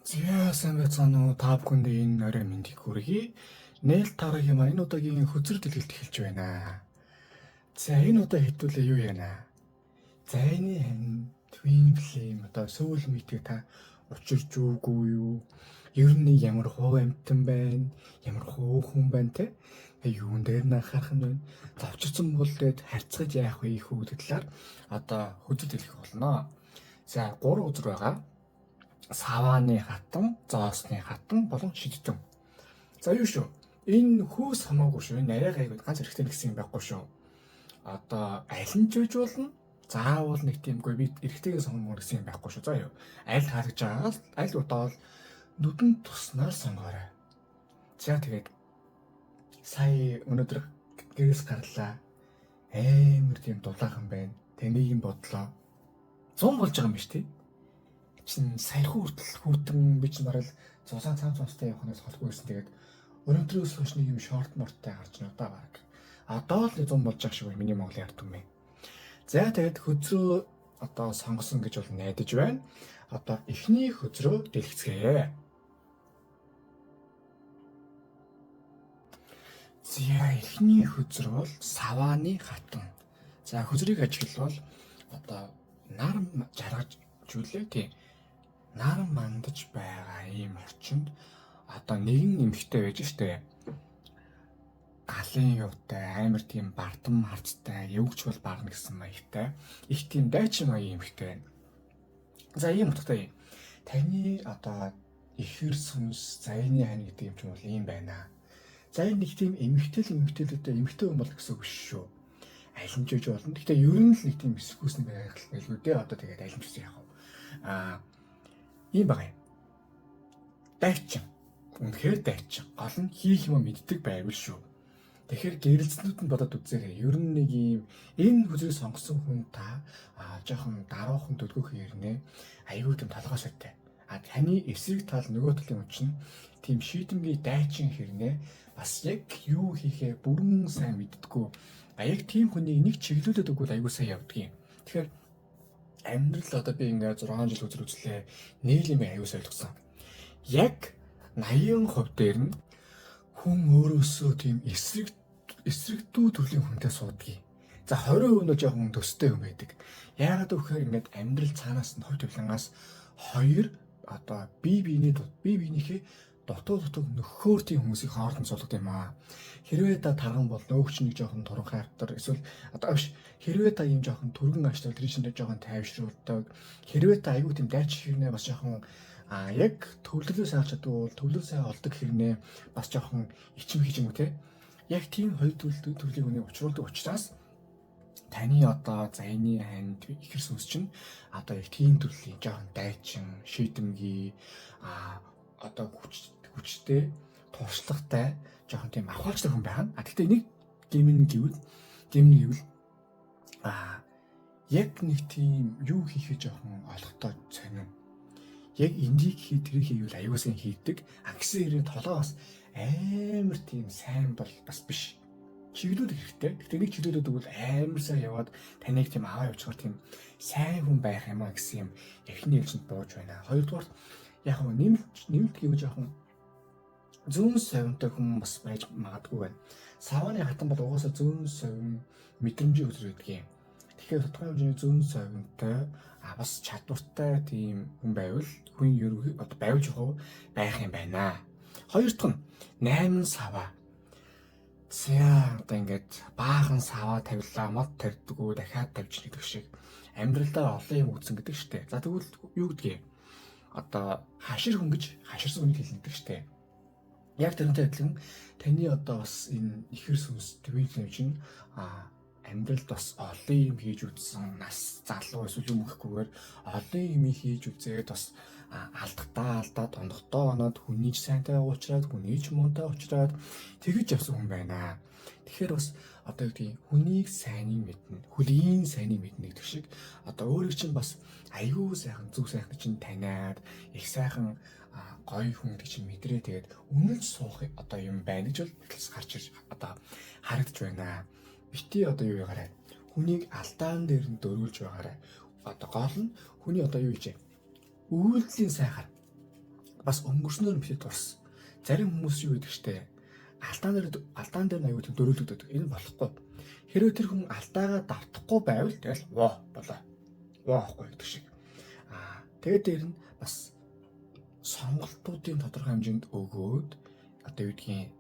Зя сайн байцгаана уу? Та бүхэндээ энэ орой мэндийг хүргэе. Нээл тарах юм энэ удаагийн хөзөр дэлгэлт эхэлж байна. За энэ удаа хэдүүлээ юу яана? За энэ Twin Flame одоо Soul Meat-ийг та учирч үгүй юу? Ер нь ямар хуу амтан байна? Ямар хуу хүн байна те? Юун дээр нь анхаарах нь байна? Завчирсан бол гээд харьцаж яах вэ их үү талаар одоо хөзөр дэлгэх болно. За 3 өдөр байгаа. Савааны хатан, зоосны хатан болон шидтэн. За юу шүү? Энэ хөөс хамаагүй шүү. Энэ арай гайгүй ганц хэрэгтэй гэсэн юм байхгүй шүү. Одоо аль нь жиж болно? Заавал нэг тиймгүй би эргэтэйгээ сонгоно гэсэн юм байхгүй шүү. За юу. Аль харагдж байгаа аль удаал нүдэнд туснаар сонгоорой. За тэгээд сая өнөөдөр гэрээс гарлаа. Амар тийм дулаахан байна. Тэнийг юм бодлоо. 100 болж байгаа юм биш үү? Чин саяхан хүртэл хүрдэн би чинь барал зузаан цаам цамцтай явахнаас холгүй байсан. Тэгээд өнөөдрөөс хойш нэг юм шорт морттай гарч байна удаа баг. Одоо л 100 болж байгаа шиг миний Монголын ард түмэн. За тэгээд хөзрөө одоо сонгосон гэж бол найдаж байна. Одоо эхний хөзрөө дэлгэцгээе. За эхний хөзөр бол савааны хатан. За хөзрийг ажиглавал одоо нар жаргаж зүйлээ тийм нар мандаж байгаа ийм орчинд одоо нэгэн эмэгтэй байж штэ. Галын юутай амар тийм бардам харцтай явгч бол барна гэсэн маягтай их тийм дайчин маягийн эмэгтэй байна. За ийм утгатай таны одоо ихэр сүнс зайны хань гэдэг юм ч бол ийм байна. За энэ нэг тийм эмэгтэйлүүдтэй эмэгтэй хүн бол гэсэн үг шүү. Айлмжиж болно. Гэхдээ ер нь л нэг тийм эсвүүс нэг байлгүй дээ. Одоо тэгээд айлмжиж яах вэ? Ийм байгаа юм. Дайчин. Үнэхээр дайчин. Гол нь хийх юм мэддэг байвал шүү. Тэгэхээр гэрэлцнүүд нь бодоод үзээрэй. Ер нь нэг ийм энэ хөзрийг сонгосон хүн та жоохон даруухан төлгөх хэрнээ аюул тийм толгой сайтай. Таны эсрэг тал нөгөө талын хүн чинь тийм шийдэмгий дайчин хэрнээ бас яг юу хийхээ бүрэн сайн мэддэггүй. Яг тийм хүнийг нэг чиглүүлээд өгвөл аюул сайн явдгийг. Тэгэхээр амьдрал одоо би ингээд 6 жил хөзөр үзлээ. Нэг юм аюул сайн ойлгосон. Яг 80% дээр нь хүн өөрөөсөө тийм эсрэгдүү төрлийн хүнтэй суудгийг. За 20% нь жоохон төстэй хүн байдаг. Яагаад гэвэл ингээд амьдрал цаанаас нь хувь тавилангаас хоёр одоо бие биенийхээ дутуу нөхөөр тийм хүмүүсийг хооронд суулгад юм аа. Хэрвээ та тарган бол нөгөөч нэг жоохон туранхай автар эсвэл одоо биш хэрвээ та ийм жоохон түргэн аштал тришэндээ жоохон тайвшруулдаг хэрвээ та аягүй тийм дайч хэрнээ бас жоохон яг төвлөрөө сайн чадвал төвлөрөө сайн олдог хэрнээ бас жоохон ичим хийж юм уу те. Яг тийм хоёр төрлийн хүнийг учруулдаг учраас таны одоо зайны ханд ихэр сүнс чинь одоо яг тийм төрлийн жоохон дайчин шийдэмгий одоо хүчтэй туршлагатай жоохон тийм авахчтай хүн байна. Гэхдээ нэг гэмн гэвэл яг нэг тийм юу хийхээ жоохон олохтой сонирн. Яг энийг тэрийг хийвэл аюулсан хийдэг. Гэсэн хэрэг толгой бас амар тийм сайн бол бас биш. Чиглүүлэх хэрэгтэй. Гэхдээ нэг чиглүүлээд өгвөл амар сайн яваад таныг тийм аваа явуулчихар тийм сайн хүн байх юм а гэсэн юм эхний ээлжинд бууж байна. Хоёрдугаар яг нэмэлт гэвэл жоохон зүүн совинтой хүн бас байж магадгүй байна. Савааны хатан бол угаасаа зүүн совин мэдрэмжийн хөзөр байдаг юм. Тэгэхээр тодорхой хэмжээний зүүн совинтой бас чадвартай тийм хүн байвал хүн ерөнхий одоо байвж байх юм байна. Хоёр дахь нь 8 сава. За одоо ингээд баахан саваа тавилаа, мод тавьдгүү, дахиад тавьж нэгдэг шиг амьдралдаа олон юм үүсэн гэдэг штэ. За тэгвэл юу гэдгийг одоо хашир хүн гэж хаширсан хүнийг хэлнэдэг штэ. Яг тэрнтэй адилхан таны одоо бас энэ ихэр сүнс твинлэм чинь амьдралд бас олон юм хийж үзсэн, нас залуу эсвэл юм өгөхгүйгээр олон юм хийж үзээд бас алдаа дондогдоо оноод хүнийг сайнтай уучраад хүнийг муунтай уучраад тэгж явсан хүн байна. Тэгэхээр бас одоо юу гэдгийг хүнийг сайныг мэднэ, хүлийн сайныг мэднэ гэдэг шиг одоо өөрийг чинь бас аюу сайхан зүг сайхан чинь таниад их сайхан гоё хүн гэдэг чинь мэдрээ тэгээд үнэлж суух одоо юм байна гэж бол гарч ирж одоо харагдаж байна. Бити одоо юу ягараа хүнийг алдаан дээр нь дөрүүлж байгаарай. Одоо гол нь хүний одоо юу хийжээ үйлдэлийн сайхаар бас өнгөрснөөр мэдээ дурс. Зарим хүмүүс юу гэдэг штэ алдаан дээр аюул дөрөөлөгдөд. Энэ болохгүй. Хэрвээ тэр хүн алдаагаа давтахгүй байвал тэгэл воо болоо. Воо ахгүй гэдэг шиг. Тэгээд дээр нь бас сонголтуудын тодорхой хэмжээнд өгөөд одоо юу гэдгийг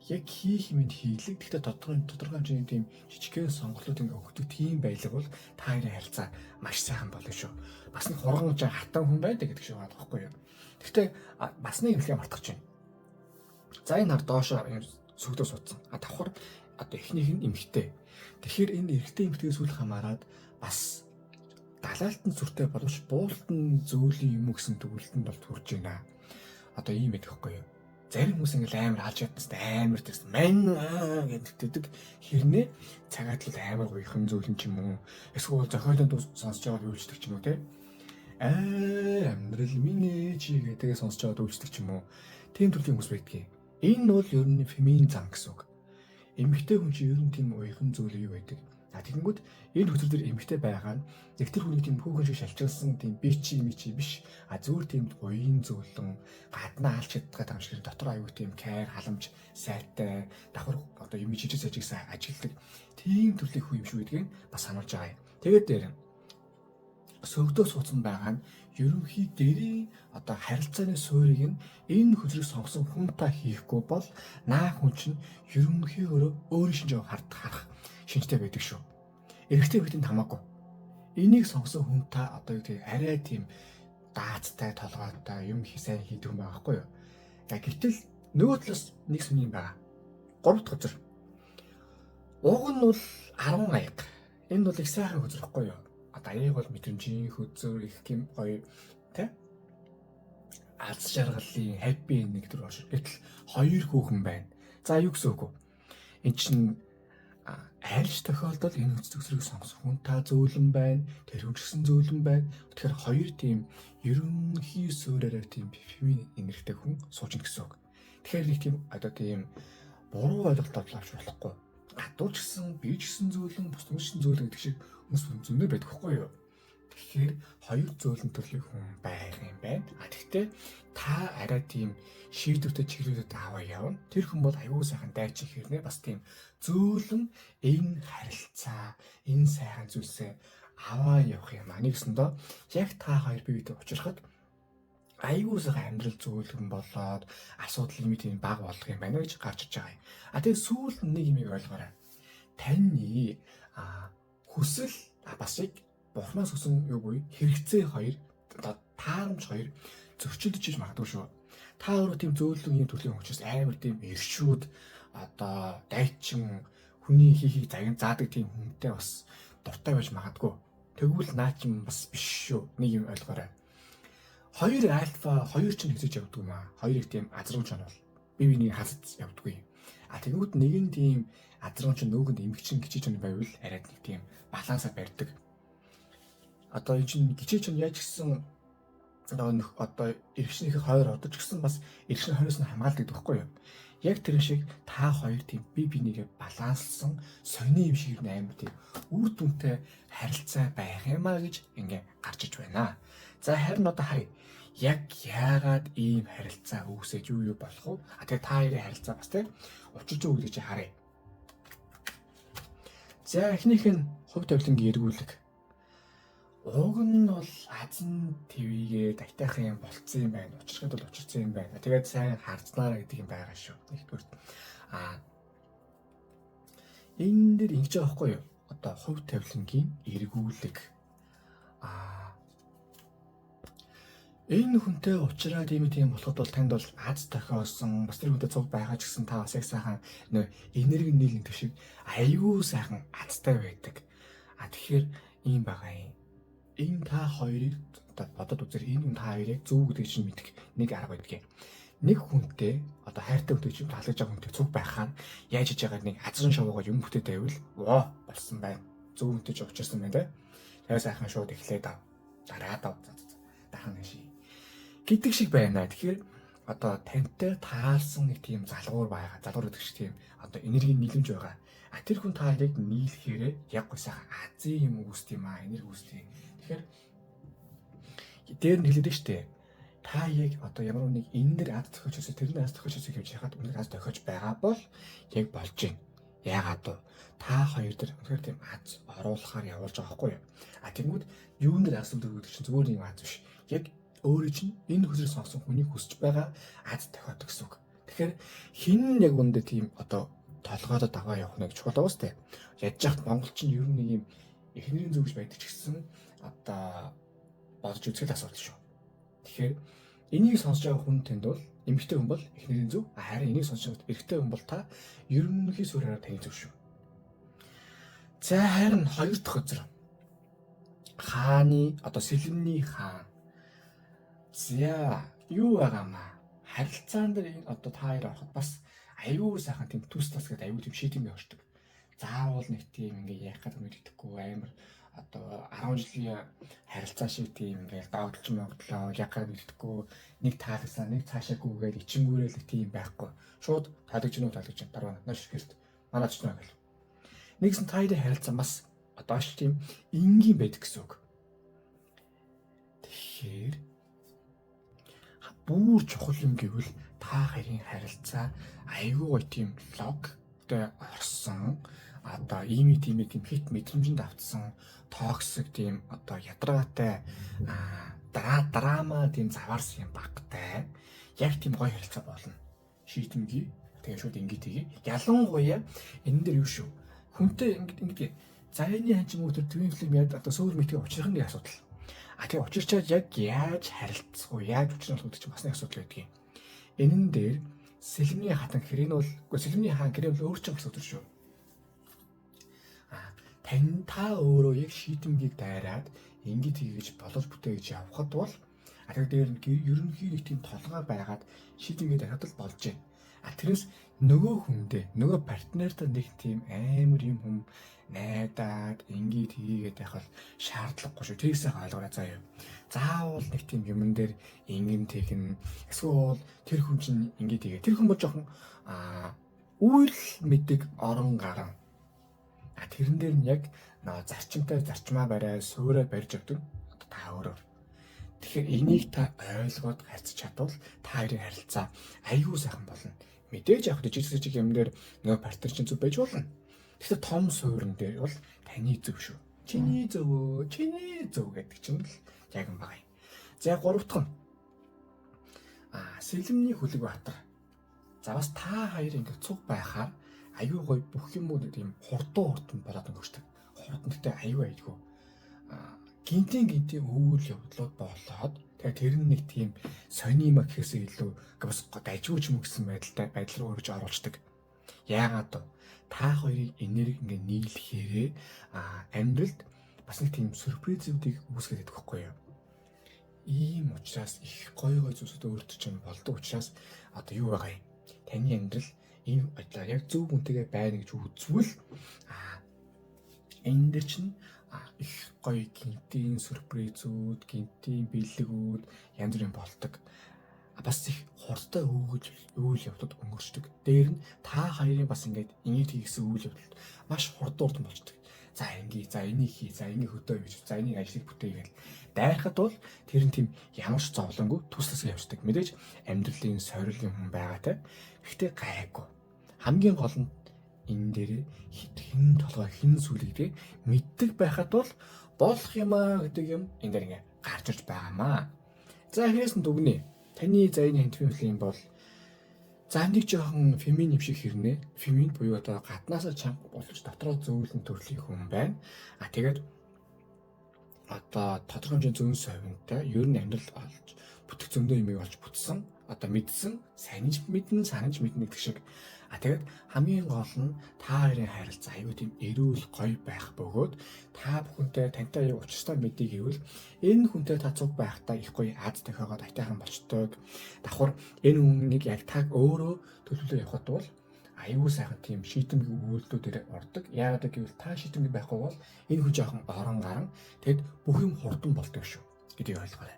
яг хийх юмд хийлэг. Гэхдээ тодорхой хэмжээний тийм жижигхэн сонголтууд ингээ өгдөг тийм байлаг бол та хоёрын харилцаа маш сайхан болно шүү. Бас нэг хурган хатан хүн байдаг гэдэг шиг байна байхгүй юу. Гэхдээ бас нэг юм мартах чинь. За энэ хар доошоо сүгдөө суудсан. Давхар одоо эхнийх нь эмэгтэй. Тэгэхээр энэ эрэгтэй эмэгтэйгээс үл хамааран бас далаалтан зүртэй боловч буултан зөүлийн юм гэсэн төгөлтөнд бол төрж байна. Одоо ийм байдаг байхгүй юу. Зарим хүмүүс ингээл амар алж ядсан амар гэсэн мань гэдэг хэрнээ цагаад л амар гоёхан зөөлөн ч юм уу. Эсвэл зохиолын дуу сонсож байгаад үйлчлдэг ч юм уу те. Амьдрал минь чи гэдгээ сонсож байгаад үйлчлдэг ч юм уу. Тийм төрлийн хүмүүс байдгийг. Энэ бол ер нь феминин зан гэсэн үг. Эмэгтэй хүн чинь ер нь тийм уяхан зүйл юу байдаг. Тэгэнгүүт энэ хөтөл дээр эмэгтэй байгаа нь яг тэр хүний тийм хүүхэн шиг шалчилсан тийм би чи биш. Зүгээр тийм уян зөөлөн гаднаа алж чаддаг юм шиг дотор аюу тийм care халамж сайтай давхар одоо юм жижиг сажигсаа ажилтдаг тийм төрлийн хүн юм шиг гэдгийг бас сануулж байгаа юм. Тэгээд дээр сөгдөө суудсан байгаа нь ерөнхий дээрээ одоо харилцааны суурийг нь энэ хөзрийг сонгосон хүн та хийхгүй бол наа хүн чинь ерөнхийдөө өөрийн шинжээ харах шинжтэй байдаг шүү. Эрэгтэй бүтэнд хамаагүй. Энийг сонгосон хүн та одоо юу гэдэг арай тийм даацтай толгойтой юм сайн хийдэг юм байгаа хгүй юу. Гэтэл нөгөө талаас нэг сүм юм байгаа. 3 дахь хөзөр. Уг нь бол 10 аяг. Энэ бол их сайхан хөзөр хгүй юу. Аяг бол мэдрэмжийн хөзөр их юм гоё тэ аз жаргалын happy нэг төр орш. Гэтэл 2 хүүхэн байна. За юу гэсэн үг вэ? Энд чинь айлч тохиолдолд энэ хөзрийг сонгох хүн та зөөлөн байна. Тэр хүн ч гэсэн зөөлөн байна. Тэгэхээр 2 тийм ерөнхий суураараа тийм феминин энергитэй хүн сууж ин гэсэн үг. Тэгэхээр нэг тийм одоо тийм буруу ойлголт авч болохгүй. Гадуур ч гэсэн би ч гэсэн зөөлөн, бус хүмүүс ч гэсэн зөөлөн гэдэг шиг хүмүүс зөндөө байдаг хгүй юу. Тэгэхээр 2 зөөлөн төрлийн хүн байх юм байна. Тэгэхдээ та арай тийм шийдвэртэй чиглүүлээд аваа явна. Тэр хүн бол аюул сайхан дайчин хэрнээ бас тийм зөөлөн энэ харилцаа, энэ сайхан зүйлсээ аваа явах юм аа. Нэгсэндээ яг та хоёр бие биедээ уулзрахад аюул сайхан амьдрал зөөлөн болоод асуудал юм тийм баг болох юм байна гэж гарч иж байгаа юм. Тэгээд сүүл нэг юм ойлгоорой. Таны хүсэл бас яг бурхнаас хүсэн юу буй хэрэгцээ хоёр одоо таарамж хоёр зөрчилдөж иж магадгүй шүү. Та өөрөө тийм зөөлөн юм төрлийн хүчээс амар тийм иршүүд одоо дайчин хүний хийхийг заадаг тийм хүнтэй бас дуртай байж магадгүй. Тэгвэл наа чи бас биш шүү. Нэг юм ойлгоорой. 2 альфа 2 ч хэзэж явдаг юм аа. 2-ыг тийм азаргуун чанал бие биенийг хасаж явдаггүй. Тэгвэл нэг нь тийм азаргуун ч нөгөөнд эмгэгчин гिचиж чанар байвал арай нэг тийм балансаа барьдаг. Одоо энэ чинь гिचиж чанар яаж гисэн одоо эргчнийхээ хойр одож гисэн бас эргчний хойроос нь хамгаалдаг гэхгүй юу? Яг тэр шиг та хоёр тийм бие бинийгээ баланслсан сони юм шиг амар тийм үр дүнтэй харилцаа байх юмаа гэж ингээ гарч иж байна. За харин одоо харъя. Яг яагаад ийм харилцаа үүсэж юу болох вэ? Тэгээд та хоёрын харилцаа бас тийм учирч үү гэж харъя. За эхнийх нь хувь тавилангийн эргүүлэг. Уг нь бол азан твигээ тагтайхан юм болцсон юм байна. Учирхад бол учирсан юм байна. Тэгээд сайн харцнаараа гэдэг юм байгаа шүү. Нэгдүгээр. Энэ дээр ингэж байгаа байхгүй юу? Одоо хувь тавилангийн эргүүлэг. Энэ хүнтэй уулзраад тийм болоход бол танд бол аз тохиолсон бас тэр хүнтэй цуг байгаа ч гэсэн та бас яг сайхан нөө энерги нийлэн төв шиг аюу сайхан азтай байдаг. Тэгэхээр ийм байгаа юм. Энэ та хоёрыг одоо бодод үзэр энэ хүн та хоёрыг зөв гэдэг чинь мэдэх нэг арга байдгийг. Нэг хүнтэй одоо хайртай хүнтэй чинь таалагдж байгаа хүнтэй цуг байхаар яаж хийж байгааг нэг азрын шоугаар юм бүтээд байвал воо болсон байна. Зөв хүнтэй ч уучирсан байна те. Тэгээ сайхан шууд эхлээд ав. Дараад ав. Дахин ший. Гэдэг шиг байна. Тэгэхээр одоо тантай таарсан нэг тийм залгуур байгаа. Залгуур гэдэг шиг тийм одоо энерги нийлэмж байгаа. Тэр хүн та хоёрыг нийлэхээр яг гоо сайхан азийн юм үүсдэг юм аа. Энерги үүсдэг. Тэгэхээр дээр нь хэлээд штэ. Та та яг одоо ямар нэг энэ дэр аз тохиолчсоо тэрний аз тохиолчсоо гэж яхад үнээр аз тохиолж байгаа бол яг болж байна. Яагаад вэ? Та хоёр дэр үнээр тийм аз оруулахаар явуулж байгаа байхгүй юу? Тэнгүүд юун дээр аз өгдөг чинь зүгээр нэг аз биш. Яг өөрөө чинь энэ хөзрийг сонсон хүний хүсэж байгаа аз тохиолдог гэсэн үг. Тэгэхээр хин яг үндэ тийм одоо толгойдод аваа явах нэг чухал уус тэ. Ядж яхад монголчин ер нь нэг юм эхнэрийн зөв гэж байдаг ч гэсэн одоо бодож үзэх асуудал шүү. Тэгэхээр энийг сонсож байгаа хүн танд бол эмэгтэй хүн бол эхнэрийн зөв, харин энийг сонсож байгаа эрэгтэй хүн бол та ерөнхий суурьаар таны зөв шүү. За харин хоёр дахь үзэр. Хааны одоо сэлэмний хаан. За юу байгаамаа? Харилцаан дээр энэ одоо та хоёр ороход бас аюу сайхан тийм төс тас гэдэг аюу тийм шийдэмээ орчдөг. Заавал нэг тийм ингээ яах гэдэг мэддэхгүй амар одоо 10 жилийн харилцаа шиг тийм ингээл догдолж мөгдлөө яг гад мэддэхгүй нэг таалагдсан нэг цаашаагүйгээд ичингүүрэл тийм байхгүй. Шууд таалагдж гэнэ дараа нааш гэрт манаач нэ гэл. Нэгсэн таарын харилцаа бас одоо ш тийм энгийн байдаг гэсэн үг. Тэгэхээр бүр чухал юм гэвэл та хоёрын харилцаа айгүй гоё тийм логтой орсон одоо ийм тийм хит мэдрэмжинд автсан токсик тийм одоо ядаргаатай драма тийм заваарсан юм багтай яг тийм гоё харилцаа болно. Шийдэмгий тэгээ шууд ингээ ялангуяа энэ дээр юу шүү. Хүнтэй ингээ зайны ханчин мөдөр твин флэм яд одоо суур мэтгэ учрах нэг асуудал. Тэгээ учирчаад яг яаж харилцах уу, яаж учрах гэдэг чинь бас нэг асуудал байдгийг. Энэн дээр сэлмний хатан хэрэг нь бол сэлмний хаан гэрэл өөр ч юм асуудал шүү. Тань та өөрөө яг шийдэмгийг дайраад ингэж хийж боловч бүтээ гэж явхад бол тэр дээр нь ерөнхий нэг тийм толгой байгаад шийдэмгийг дайраад л болж байна. Тэрнээс нөгөө хүндээ нөгөө партнертай нэг тийм амар юм хүм найдаад ингэж хийгээд байхад шаардлагагүй шүү. Тэрийг сайн ойлгоорой заа юу. Заавал нэг тийм юмн дээр ингэн тэгнэ. Эсвэл тэр хүн чинь ингэж хийгээ. Тэр хүн бол жоохон үйл мэдэг орон гарan. Тэрэн дээр нь яг зарчимтай зарчмаа барай, суурай барьж өгдөг. Та өөрөө. Тэгэхээр энийг та ойлгоод харьцаж чадвал та хоёрын харилцаа аюу сайхан болно. Мэдээж яг жижиг юм дээр нөгөө партнер чинь зөв байж болно. Тэгэхээр том суурин дээр бол таны зөв шүү. Чиний зөв гэдэг чинь л яг юм байна. За гурав дахь нь сэлэмний хүлэг баатар. За бас та хоёр ингэ цуг байхаар аюу гой бүх юм уу тийм хурдан болоод өнгөрчдөг. Хурдантай аюу айдгүй. Гинтийн үйл явдлууд болоод тэгээ тэр нэг тийм сони юм гэхээсээ илүү бас дажгүй ч юм гэсэн байдал руу өрж оруулцдаг. Яагаад вэ? Та хоёрын энерги ингээ нийлэхээрээ амьдралд бас нэг тийм сюрпризүүдийг үүсгэж байдаг байхгүй юу? Ийм учраас их гоё зүйлсүүд өөртөө ч юм болдог учраас одоо юу байгаа юм? Таны амьдрал ийм одоо яг зөв хүнтэйгээ байна гэж үзвэл энэ дэр чинь их гоё гинтийн сюрпризүүд, гинтийн бэлгүүд янз бүрийн болдог. Бас их хурдтай үйл явдлууд өнгөрчдөг. Дээр нь та хоёрын бас ингэж хийсэн үйл явдал маш хурдан болчдөг. За ингээ, за энийг хий, за энийг хөдөө бич, за энийг ажлыг бүтээ гэл дайрахад бол тэр нь тийм ямар ч зовлонгүй төслөсгөө явждаг. Мэдээж амьдралын сорил юм байгаатай. Гэхдээ гайгүй. Хамгийн гол нь энэ дээр хин толгой хин сүлэгдээ мэддэг байхад бол болох юмаа гэдэг юм энэ дээр ингээ гарч ирж байгаамаа. За хэрэс нь дүгнээ. Таны зайны хэнтфилм бол за нэг жоохон феминин шиг хэрнээ. Феминин буюу одоо гаднаасаа чанга болж дотроо зөөлөн төрлийн хүн байна. Тэгээд одоо тодорхой хэмжээний зүүн совинтай ер нь амьдрал олж бүтэх зөндөө юмыг олж бүтсэн. Одоо мэдсэн, санаж мэднэ, санаж мэднэ гэх шиг. Тэгээд хамгийн гол нь та хоёрын харилцаа аюу тийм эрүүл гоё байх бөгөөд та бүхэнтэй тантай аюу учиртай мэдээ гэвэл энэ хүнтэй та цуг байхдаа их гоё аз тохиогоод айтайхан болчдөг. Давхар энэ хүнийг яг таг өөрөө төлөвлөө явахад бол аюу сайхан тийм шийдэмгий үйлдэлүүдээр ордог. Яагаад гэвэл та шийдэмгий байхгүй бол энэ хүн жоохон орон гарan тэгэд бүх юм хурдан болдог шүү гэдгийг ойлгоорой.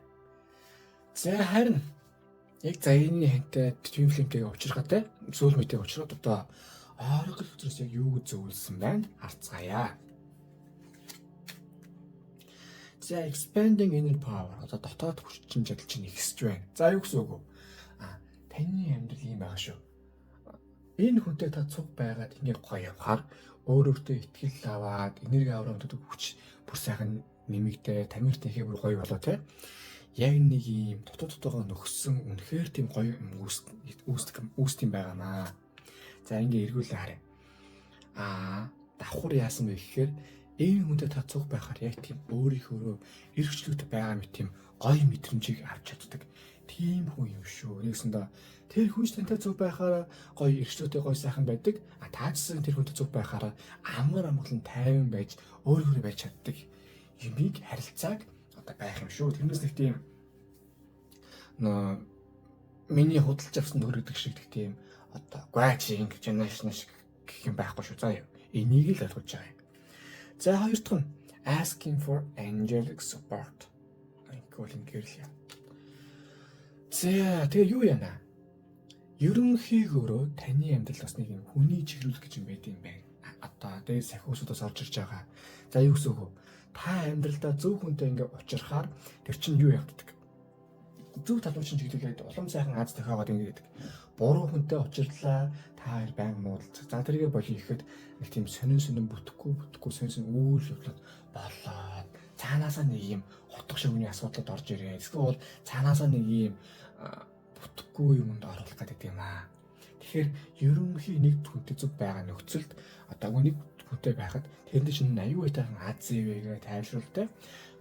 За харин яг зайны хэнтэй твин флемтэйгээ уулзрахтай сүүл мэтэйг уулзраад одоо оргил үзрээс яг юу зөвлөсөн байна харцгаая. За expanding inner power одоо дотоод хүчин чадал чинь ихсэж байна. За юу гэсэн үг вэ? Таны амьдрал ийм байгаа шүү. Энэ хүнтэй та цуг байгаад ингэ гоё явахаар өөрөөдөө ихтгэл аваад энерги аваад хүч бүр сайхан нэмэгдээ тамир тэхээ бүр гоё болоо те. Яг нэг юм дотоодтойгоо нөхсөн үнэхээр тийм гоё үүсдэг юм байгаамаа. За ингэ эргүүлээ харъя. Давхар яасан бэ гэхээр энэ хүнтэй та цуг байхаар яг тийм өөрийнхөө эрхчлөлт байгаа мэт тийм гоё мэдрэмжийг авч чаддаг. Тийм хүн юм шүү. Нэгсэндээ тэр хүн тантай цуг байхаар гоё эрхчлөлттэй гоё сайхан байдаг. Таажсан тэр хүнтэй цуг байхаар амар амгалан тайван байж өөрөөрөө байж чаддаг юмыг харилцааг одоо байх юм шүү. Тэрнээс нэг тийм миний худалдаж авсан төгрөгдөг шиг тийм одоо гуайчинг generation шиг гэх юм байхгүй шүү. За энийг л ойлгож байгаа юм. За хоёр дахь нь asking for angelic support. Ингээл яа. За тэгээ юу яана? Ерөнхийдөө таны амьдрал бас нэг юм хүний чиглүүлэх гэж юм байт юм байна. Одоо дээр сахиусуудаас орж ирж байгаа. За юу гэсэн үг вэ? Та амьдралдаа зөв хүнтэй ингээ уулзрахаар тэр чинь юу явагддаг? Зөв талбар чинь чиглүүлээд улам сайхан аз тохиогоод ингээд буруу хүнтэй уулзрлаа. Та хоёр байнга муудалц. За тэргээ болиё гэхэд нэг тийм сонин бүтэхгүй сонин үйл явдлууд болоод цаанаасаа нэг юм утга шүгний асуудлууд орж ирээ. Эсвэл цаанаасаа нэг юм бүтэхгүй юмд оруулах гэдэг юм аа. Тэгэхээр ерөнхий нэг хүнтэй зөв байгаа нөхцөлд одоо нэг хүнтэй байхад тэрний чинь аюу байтайхан аз зэвэгээ тайлшруултай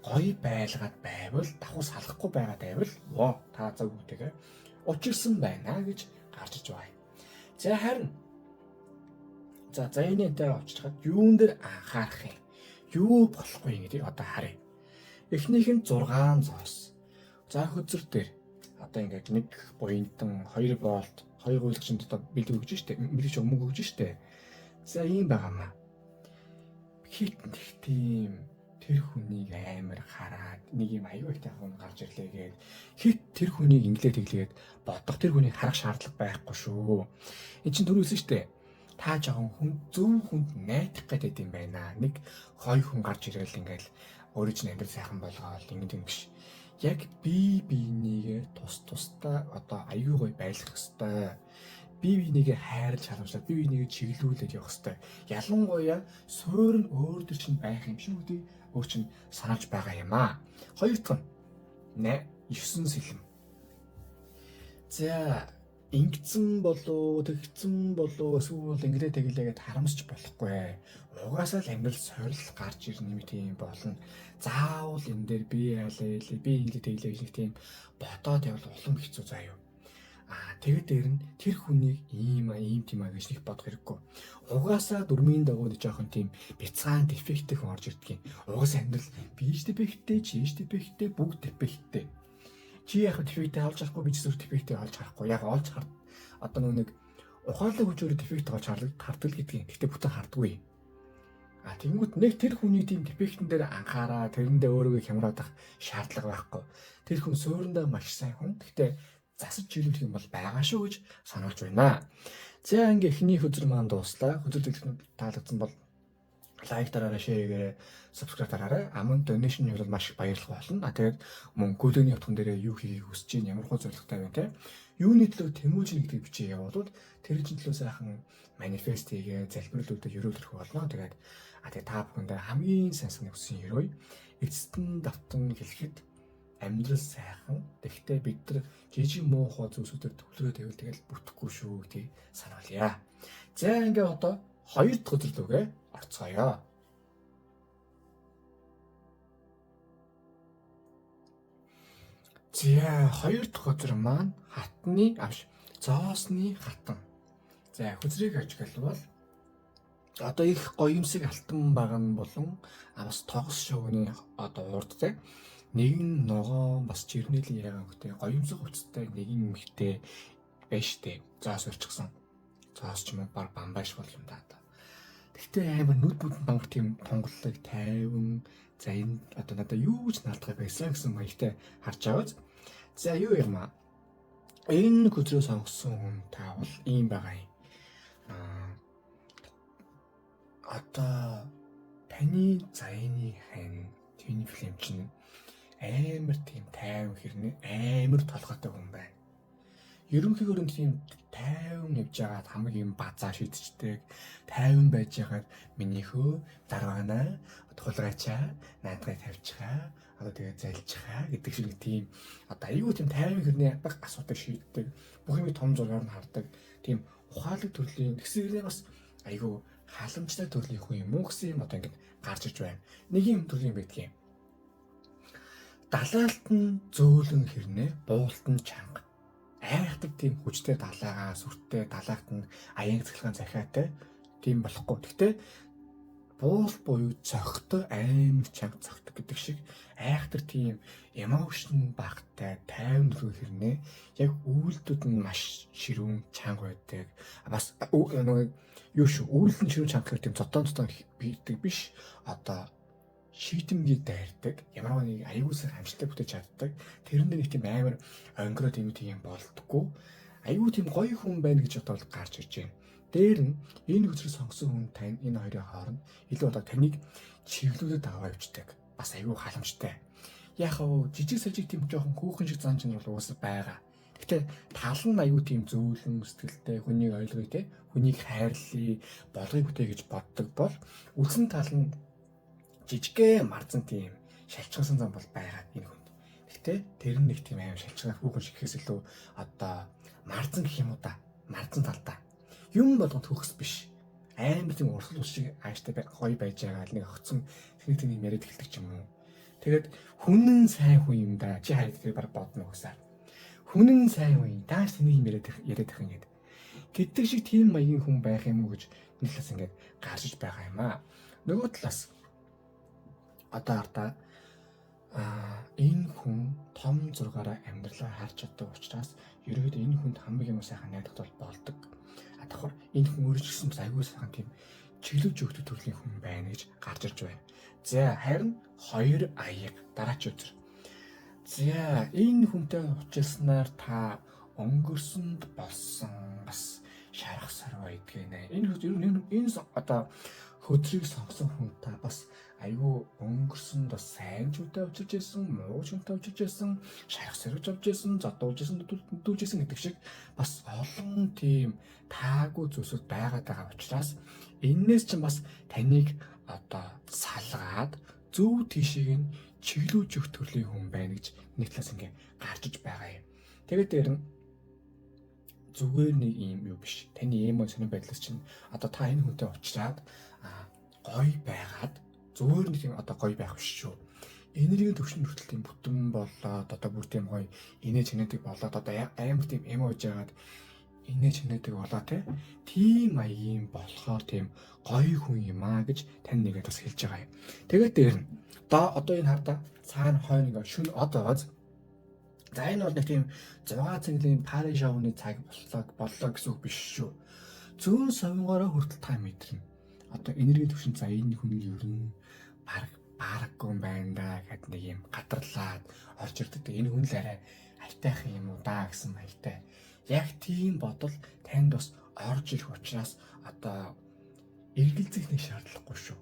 гоё байлгаад байвал давхар салахгүй байгаа байвал та зөв хүнтэйгээ учирсан байна гэж гарч иж байгаа юм. За харин за энэ дээр очихад юун дээр анхаарах юм? Юу болохгүй гэдгийг одоо харъя. Эхнийх нь 6 зоос. За хөзөр дээр одоо ингээд 1 буянтан 2 волт 2 гуйлагчанд одоо бэлэг өгж штэ. Бэлэг өмнө өгж штэ. За ийм байгаамаа. Хит нэг тийм тэр хүнийг амар хараад нэг юм аюу ихтэй хүн гарч ирлээ гээд хит тэр хүнийг инглээ бодох тэр хүнийг харах шаардлага байхгүй шүү. Энд чинь түрүүсэн штэ. Та жоохон хүн зөв хүнд найдах гэдэг юм байна. Нэг хой хүн гарч ирээл ингээл өөрөө ч амьдрал сайхан болгоол ингэдэг биш. Яг бинийгээ тусдаа одоо аюу гой байлгах хэвээр. Бинийгээ хайрлаж халамжлаад бинийгээ чиглүүлээд явах хэвээр. Ялангуяа суурь нь өөр төр чинь байх юм шүү гэдэг өөр чинь санаж байгаа юм аа. Хоёр дахь нь 9 сэлэм. За ингэсэн болоо тэгсэн болоо эсвэл ингэрээ тэглээгээд харамсч болохгүй. Угаасаа л амьдрал сорил гарч ирнэ юм тийм болно. Заавал энэ дээр би яалаа би ингэ тэглээ гэж нэг тийм бодоод явал улам хэцүү заяа. Тэгээд дээр нь тэр хүнийг ийм тийм гэж нэг бодох хэрэггүй. Угаасаа дөрмийн дагуу нэг жоохон тийм бяцхан дефекттэй хүн орж ирдэг юм. Угаасаа амьдрал биш дефекттэй, чиш дефекттэй, бүгд дефекттэй. Чи яг дефекттэй олж харахгүй би ч зөв дефекттэй олж харахгүй. Яг олж хар одоо нэг ухаалаг хүчээр дефект олж хардаг гэдгийг. Гэхдээ бүтэн хардггүй. Тэгэнгүүт нэг тэр хүний тийм дефектэн дээр анхаараа тэрэндээ өөрийгөө хямраад авах шаардлага байхгүй. Тэр хүн суурьндаа маш сайн хүн. Гэхдээ засаж чиглүүлэх юм бол байгаа шүү гэж сануулж байна. За ингээ эхний хөзөр маань дууслаа. Хөзөр дэлгэх таалагдсан бол лайк дараарай, шеэргээрэй, subscribe дараарай. Аман donation нь бол маш их баярлах болно. Тэгээд мөн гүлэний утган дээрээ юу хийхийг хүсэж чинь ямар хөө зорилготой байна те. Юуны төлөө тэмүүжин гэдэг бичиж явуулвал тэр чинь төлөө сайхан манифест хийгээ залбирлуудад өрөөлөх болно. Тэгээд та бүхэндээ хамгийн сайн санагдсан өрөө эцэст нь давтан хэлэхэд амьдрал сайхан. Тэгэхдээ бид нар жижиг муухай зүйлсүүдээр төвлөрөө тавил тэгэл бүтэхгүй шүү гэдгийг сануулъя. За ингээ одоо хоёр дахь өдрөлгөө орцгоё. За хоёр дахь өдөр маань зоосны хатан. За хөзрийг ажиглавал одоо их гоёмсог алтан баган болон бас тогос шувууны одоо урд те нэгэн ногоон бас жирнэлийн ягаан хөтэй гоёмсог хувцастай нэгэн эмэгтэй байж штэ. Зоос урчсан. Зоос ч юм уу баг бамбаш бол юм да. Гэхдээ амар нүд бүдэн бангар тийм тунгалаг тайван за энэ одоо надад юу ч наалдах байсан гэсэн маягтай харж аваад за юу юм аа энэ хөдрөө сонгосон хүн таавал ийм байгаа юм. Одоо таны зайны хань Твин Flame чинь амар тийм тайван хэрнээ амар толгойтой хүн байна. Ерөнхийдөө тийм тайван явж байгаад хамгийн базаа шийдчихдэг. Тайван байж байгаад минийхөө даргаанаа тулгаачаа наадгай тавьчихаа. Одоо тэгээ залжихаа гэдэг шиг тийм одоо аюу тийм тайван хэрнээ баг асуудаг шийддэг. Бүх юм том зургаар нь хардаг. Тийм ухаалаг төрлийн тэгсэрээ бас аюу халамжтай төрлийн хүн юм уу гэсэн юм одоо ингэ гарч иж байна. Нэг юм төрлийн байдгийн. Далаалт нь зөөлөн хэрнээ буулт нь чанга. Айхдаг тийм хүчтэй далаагаа сүртэй далаагт нь аян цэглэн захиатай тийм болохгүй. Гэхдээ буул буюу цогтой амар чанга цогтой гэдэг шиг айхдаг тийм эмоушн багтай тайван нөлөө хэрнээ яг үйлдэлд нь маш ширүүн чанга байдаг. Бас юу шүү үйлдэл нь ширүүн чанга тийм цотон бийдэг биш. Одоо шийдэмгий дайрдаг. Ямар нэг аюулсаар хамжтай бүтээж чаддаг. Тэрэнд нэг тийм амар онгороо тийм болдгоо. Аюул тийм гоё хүн байна гэж одоо гарч ирж байна. Дээр нь энэ хүчрэг сонгосон хүн тань энэ хоёрын хооронд илүү одоо таныг чиглүүлээд аваа явждаг. Бас аюул халамжтай. Яг оо жижиг сажиг тийм жоохон хүүхэн шиг зан чанар бол уусаа байгаа. Гэхдээ тал нь аюул тийм зөөлөн сэтгэлтэй хүнийг ойлгоё те. Хүнийг хайрлая, болгоё бүтээ гэж боддог бол үлсэн тал нь жижигхэн марзан тийм шалчгасан зам бол байгаа энэ хүнд. Гэхдээ тэр нэг тийм аим шалчгаа хүүхэн шигэхээс илүү одоо марзан гэх юм уу да. Марзан талдаа. Юм болгонд хөхс биш. Амар тийм урсгал ус шиг ааштай гоё байж байгаа л нэг огцсон тэнийг яриад эхэлдэг ч юм уу. Тэгээд хүнэн сайн хүн юм да. Чи хайр тэр баг бодно гэсаар. Хүнэн сайн хүн тааш тэнийг яриад их ингээд. Гэдэг шиг тийм маягийн хүн байх юм уу гэж нэг талаас ингээд гарч байгаа юм аа. Нөгөө талаас одоо энэ хүн том зургаараа амьдралаа харж чаддаг учраас ерөөдөө энэ хүнд хамгийн сайхан найдах бол болдог. Давхар энэ хүн өөрөө ч гэсэн аягүй сайхан тийм чиглүүлж өгдөг төрлийн хүн байна гэж гарч ирж байна. За харин 2 аяг дараач үзэр. За энэ хүнтэй уулзсанаар та өнгөрсөнд болсон бас шарах сарва идэгнэ. Энэ одоо хөдрийг сонгосон хүн та бас аюу өнгөрсөнд бас сайн ч үтэй очиж исэн, муу ч үтэй очиж исэн, шарах сэрвж авч исэн, задуулж исэн, дүүлж исэн гэдэг шиг бас олон тийм таагүй зүйлсүүд байгаа учраас энээс ч бас таныг одоо салгаад зөв тийшийг нь чиглүүлж өгөх төрлийн хүн байна гэж нэг талаас ингээ гарч иж байгаа юм. Тэгээд дээр нь зүгээр нэг юм юу биш. Таны эмо сонир байдлаас чинь одоо та энэ хүнтэй уулзаад гоё байгаад зүгээр нэг юм одоо гоё байх биш шүү. Энергийн төвшин хүртэл тийм бүтэн болоод одоо бүр тийм гоё инээ чанадаг болоод одоо амар тийм эмо хийж яагаад инээ чанадаг болоо тийм маягийн болохоор тийм гоё хүн юм аа гэж тань нэгээд бас хэлж байгаа юм. Тэгээд дээр нь одоо энэ хардаа цаана хойно ингээ шүн одоогоос за энэ бол нэг тийм 6 цагийн пари шоуны цаг боллоо гэсэн үг биш шүү. Зүүн совингороо хүртэл та мэдэрнэ. Одоо энергийн төвшин за энэ хүн ер нь бараггүй байна да гэд нэг юм гадарлаад орж ирдэг. Энэ хүн л арай айтайх юм уу да гэсэн маягтай. Яг тийм бодол танд бас орж ирэх учраас одоо эргэлзэх нэг шаардлагагүй шүү.